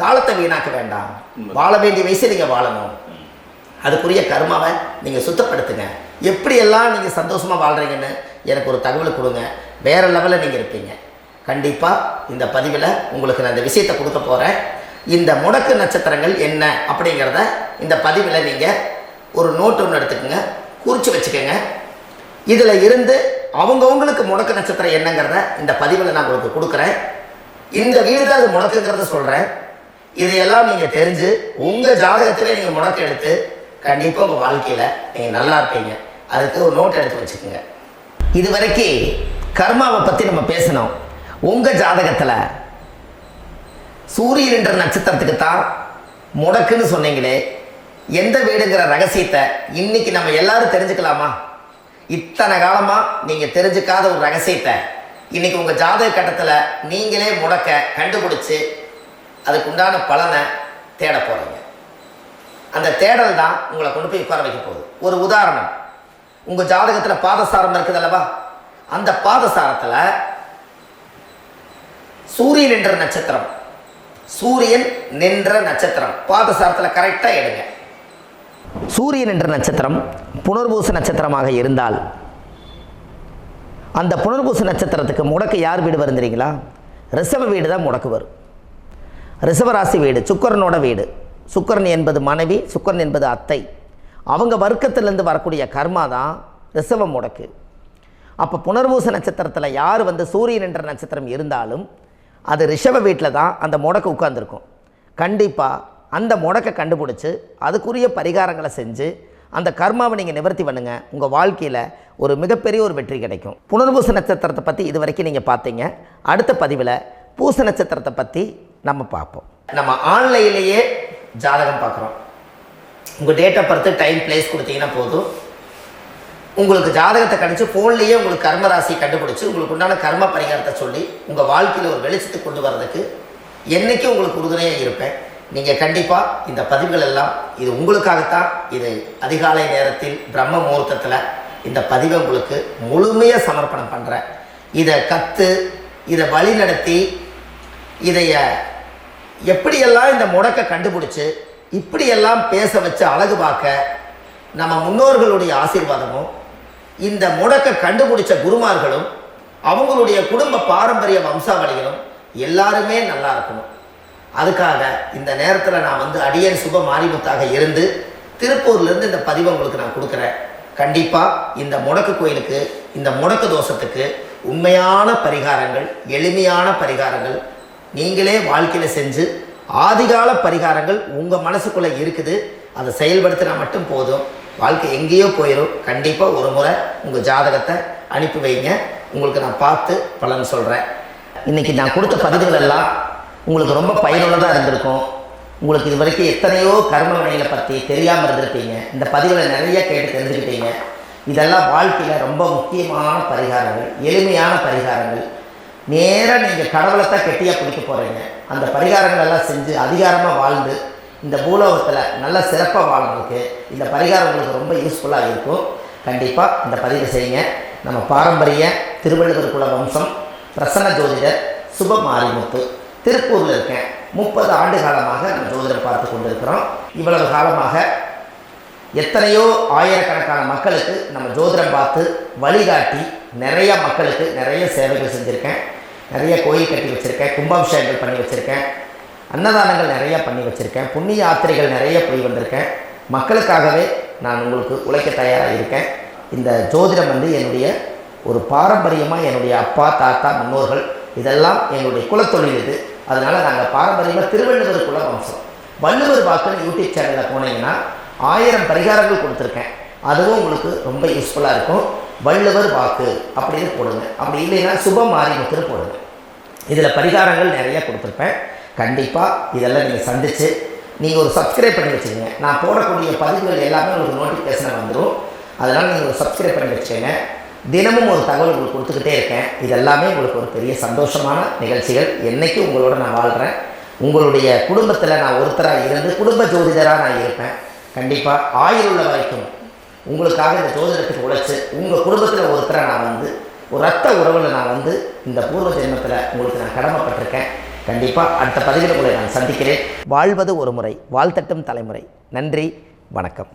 காலத்தை வீணாக்க வேண்டாம். வாழ வேண்டிய வயசு நீங்க வாழணும். அதுக்குரிய கர்மாவை நீங்கள் சுத்தப்படுத்துங்க. எப்படியெல்லாம் நீங்கள் சந்தோஷமாக வாழ்கிறீங்கன்னு எனக்கு ஒரு தகவல் கொடுங்க. வேறு லெவலில் நீங்கள் இருப்பீங்க. கண்டிப்பாக இந்த பதிவில் உங்களுக்கு நான் இந்த விஷயத்தை கொடுக்க போகிறேன். இந்த முடக்கு நட்சத்திரங்கள் என்ன அப்படிங்கிறத இந்த பதிவில் நீங்கள் ஒரு நோட்டு ஒன்று எடுத்துக்கோங்க, குறித்து வச்சுக்கோங்க. இதில் இருந்து அவங்கவுங்களுக்கு முடக்கு நட்சத்திரம் என்னங்கிறத இந்த பதிவில் நான் உங்களுக்கு கொடுக்குறேன். இந்த வீடு தான் அது முடக்குங்கிறத சொல்கிறேன். இதையெல்லாம் நீங்கள் தெரிஞ்சு உங்கள் ஜாதகத்திலே நீங்கள் முடக்கு எடுத்து கண்டிப்பாக உங்கள் வாழ்க்கையில் நீங்கள் நல்லா இருப்பீங்க. அதுக்கு ஒரு நோட் எடுத்து வச்சுக்கோங்க. இது வரைக்கும் கர்மாவை பற்றி நம்ம பேசணும். உங்கள் ஜாதகத்தில் சூரியன் என்ற நட்சத்திரத்துக்கு தான் முடக்குன்னு சொன்னீங்களே, எந்த வீடுங்கிற ரகசியத்தை இன்னைக்கு நம்ம எல்லாரும் தெரிஞ்சுக்கலாமா? இத்தனை காலமாக நீங்கள் தெரிஞ்சுக்காத ஒரு ரகசியத்தை இன்னைக்கு உங்கள் ஜாதக கட்டத்தில் நீங்களே முடக்க கண்டுபிடிச்சி அதுக்குண்டான பலனை தேட போகிறீங்க. அந்த தேடல் தான் உங்களை கொண்டு போய் உட்கார வைக்க போகுது. ஒரு உதாரணம், உங்கள் ஜாதகத்தில் பாதசாரம் இருக்குது அல்லவா? அந்த பாதசாரத்தில் சூரியன் என்ற நட்சத்திரம், சூரியன் நின்ற நட்சத்திரம் பாதசாரத்தில் கரெக்டாக எடுங்க. சூரியன் என்ற நட்சத்திரம் புனர்பூச நட்சத்திரமாக இருந்தால் அந்த புனர்பூச நட்சத்திரத்துக்கு முடக்கு யார் வீடு வரும் தெரியுங்களா? ரிஷப வீடு தான் முடக்கு வரும். ரிஷபராசி வீடு சுக்கிரனோட வீடு. சுக்கிரன் என்பது மனைவி, சுக்கிரன் என்பது அத்தை. அவங்க வர்க்கத்திலேருந்து வரக்கூடிய கர்மா தான் ரிஷப முடக்கு. அப்போ புனர்பூச நட்சத்திரத்தில் யார் சூரியன் என்ற நட்சத்திரம் இருந்தாலும் அது ரிஷப வீட்டில் தான் அந்த முடக்கு உட்கார்ந்துருக்கும். கண்டிப்பாக அந்த முடக்கை கண்டுபிடிச்சி அதுக்குரிய பரிகாரங்களை செஞ்சு அந்த கர்மாவை நீங்கள் நிவர்த்தி பண்ணுங்கள். உங்கள் வாழ்க்கையில் ஒரு மிகப்பெரிய ஒரு வெற்றி கிடைக்கும். புனர்பூச நட்சத்திரத்தை பற்றி இது வரைக்கும் நீங்கள் பார்த்தீங்க. அடுத்த பதிவில் பூச நட்சத்திரத்தை பற்றி நம்ம பார்ப்போம். நம்ம ஆன்லைன்லேயே ஜாதகம் பார்க்குறோம். உங்கள் டேட்டை பொறுத்து டைம் பிளேஸ் கொடுத்தீங்கன்னா போதும், உங்களுக்கு ஜாதகத்தை கணிச்சு ஃபோன்லேயே உங்களுக்கு கர்மராசி கண்டுபிடிச்சி உங்களுக்கு உண்டான கர்ம பரிகாரத்தை சொல்லி உங்கள் வாழ்க்கையில் ஒரு வெளிச்சத்துக்கு கொண்டு வர்றதுக்கு என்றைக்கும் உங்களுக்கு உறுதுணையாக இருப்பேன். நீங்கள் கண்டிப்பாக இந்த பதிவுகள் எல்லாம் இது உங்களுக்காகத்தான். இது அதிகாலை நேரத்தில் பிரம்ம முகூர்த்தத்தில் இந்த பதிவை உங்களுக்கு முழுமையாக சமர்ப்பணம் பண்ணுறேன். இதை கற்று இதை வழி நடத்தி இதைய எப்படியெல்லாம் இந்த முடக்கை கண்டுபிடிச்சி இப்படியெல்லாம் பேச வச்சு அழகு பார்க்க நம்ம முன்னோர்களுடைய ஆசீர்வாதமும் இந்த முடக்கை கண்டுபிடிச்ச குருமார்களும் அவங்களுடைய குடும்ப பாரம்பரிய வம்சாவளிகளும் எல்லாருமே நல்லா இருக்கணும். அதுக்காக இந்த நேரத்தில் நான் அடியன் சுப மாரிமுத்தாக இருந்து திருப்பூர்லேருந்து இந்த பதிவை உங்களுக்கு நான் கொடுக்குறேன். கண்டிப்பாக இந்த முடக்கு கோயிலுக்கு, இந்த முடக்கு தோஷத்துக்கு உண்மையான பரிகாரங்கள், எளிமையான பரிகாரங்கள் நீங்களே வாழ்க்கையில் செஞ்சு ஆதிகால பரிகாரங்கள் உங்கள் மனசுக்குள்ளே இருக்குது. அதை செயல்படுத்தினா மட்டும் போதும், வாழ்க்கை எங்கேயோ போயிடும். கண்டிப்பாக ஒரு முறை உங்கள் ஜாதகத்தை அனுப்பி வைங்க, உங்களுக்கு நான் பார்த்து பலன் சொல்கிறேன். இன்றைக்கி நான் கொடுத்த பதிவுகள் எல்லாம் உங்களுக்கு ரொம்ப பயனுள்ளதாக இருந்திருக்கும். உங்களுக்கு இது வரைக்கும் எத்தனையோ கர்ம வினைகளை பற்றி தெரியாமல் இருந்திருப்பீங்க. இந்த பதிவுகளை நிறைய கேட்டு தெரிஞ்சுக்கிட்டீங்க. இதெல்லாம் வாழ்க்கையில் ரொம்ப முக்கியமான பரிகாரங்கள், எளிமையான பரிகாரங்கள். நேராக நீங்கள் கடவுளைத்தான் கெட்டியாக பிடிக்க போகிறீங்க. அந்த பரிகாரங்கள் எல்லாம் செஞ்சு அதிகாரமாக வாழ்ந்து இந்த பூலோகத்தில் நல்ல சிறப்பாக வாழ்றதுக்கு இந்த பரிகாரம் உங்களுக்கு ரொம்ப யூஸ்ஃபுல்லாக இருக்கும். கண்டிப்பாக இந்த பதிவு செய்யுங்க. நம்ம பாரம்பரிய திருவள்ளுவர் குல வம்சம் பிரசன்ன ஜோதிடர் சுப மாரிமுத்து திருப்பூரில் இருக்கேன். 30 ஆண்டு காலமாக நம்ம ஜோதிடர் பார்த்து கொண்டு இருக்கிறோம். இவ்வளவு காலமாக எத்தனையோ ஆயிரக்கணக்கான மக்களுக்கு நம்ம ஜோதிடம் பார்த்து வழிகாட்டி நிறைய மக்களுக்கு நிறைய சேவைகள் செஞ்சுருக்கேன். நிறைய கோயில் கட்டி வச்சுருக்கேன், கும்பாபிஷேகங்கள் பண்ணி வச்சுருக்கேன், அன்னதானங்கள் நிறையா பண்ணி வச்சுருக்கேன், புண்ணிய யாத்திரைகள் நிறைய போய் வந்திருக்கேன். மக்களுக்காகவே நான் உங்களுக்கு உழைக்க தயாராக இருக்கேன். இந்த ஜோதிடம் என்னுடைய ஒரு பாரம்பரியமாக என்னுடைய அப்பா தாத்தா முன்னோர்கள் இதெல்லாம் எங்களுடைய குலத்தொழில் இது. அதனால் நாங்கள் பாரம்பரியமாக திருவள்ளுவர் குல வம்சம். வள்ளுவர் வாக்குன்னு யூடியூப் சேனலில் போனீங்கன்னா 1000 பரிகாரங்கள் கொடுத்துருக்கேன். அதுவும் உங்களுக்கு ரொம்ப யூஸ்ஃபுல்லாக இருக்கும். வள்ளுவர் வாக்கு அப்படின்னு போடுங்க, அப்படி இல்லைன்னா சுப மாரிமுத்துன்னு போடுங்க. இதில் பரிகாரங்கள் நிறையா கொடுத்துருப்பேன். கண்டிப்பாக இதெல்லாம் நீங்கள் சந்தித்து நீங்கள் ஒரு சப்ஸ்கிரைப் பண்ணி வச்சுக்கோங்க. நான் போடக்கூடிய பதிவுகள் எல்லாமே உங்களுக்கு நோட்டிஃபிகேஷன் வந்துடும். அதனால் நீங்கள் ஒரு சப்ஸ்கிரைப் பண்ணி வச்சுக்கோங்க. தினமும் ஒரு தகவல் உங்களுக்கு கொடுத்துக்கிட்டே இருக்கேன். இதெல்லாமே உங்களுக்கு ஒரு பெரிய சந்தோஷமான நிகழ்ச்சிகள். என்றைக்கும் உங்களோட நான் வாழ்கிறேன். உங்களுடைய குடும்பத்தில் நான் ஒருத்தராக இருந்து குடும்ப ஜோதிடராக நான் இருப்பேன். கண்டிப்பாக ஆயுள் உள்ள வரைக்கும் உங்களுக்காக இந்த ஜோதிடத்துக்கு உழைச்சி உங்கள் குடும்பத்தில் ஒருத்தராக நான் ஒரு ரத்த உறவில் நான் இந்த பூர்வ ஜென்மத்தில் உங்களுக்கு நான் கடமைப்பட்டிருக்கேன். கண்டிப்பாக அடுத்த பதிவில் உங்களை நான் சந்திக்கிறேன். வாழ்வது ஒரு முறை, வாழ்த்தட்டும் தலைமுறை. நன்றி, வணக்கம்.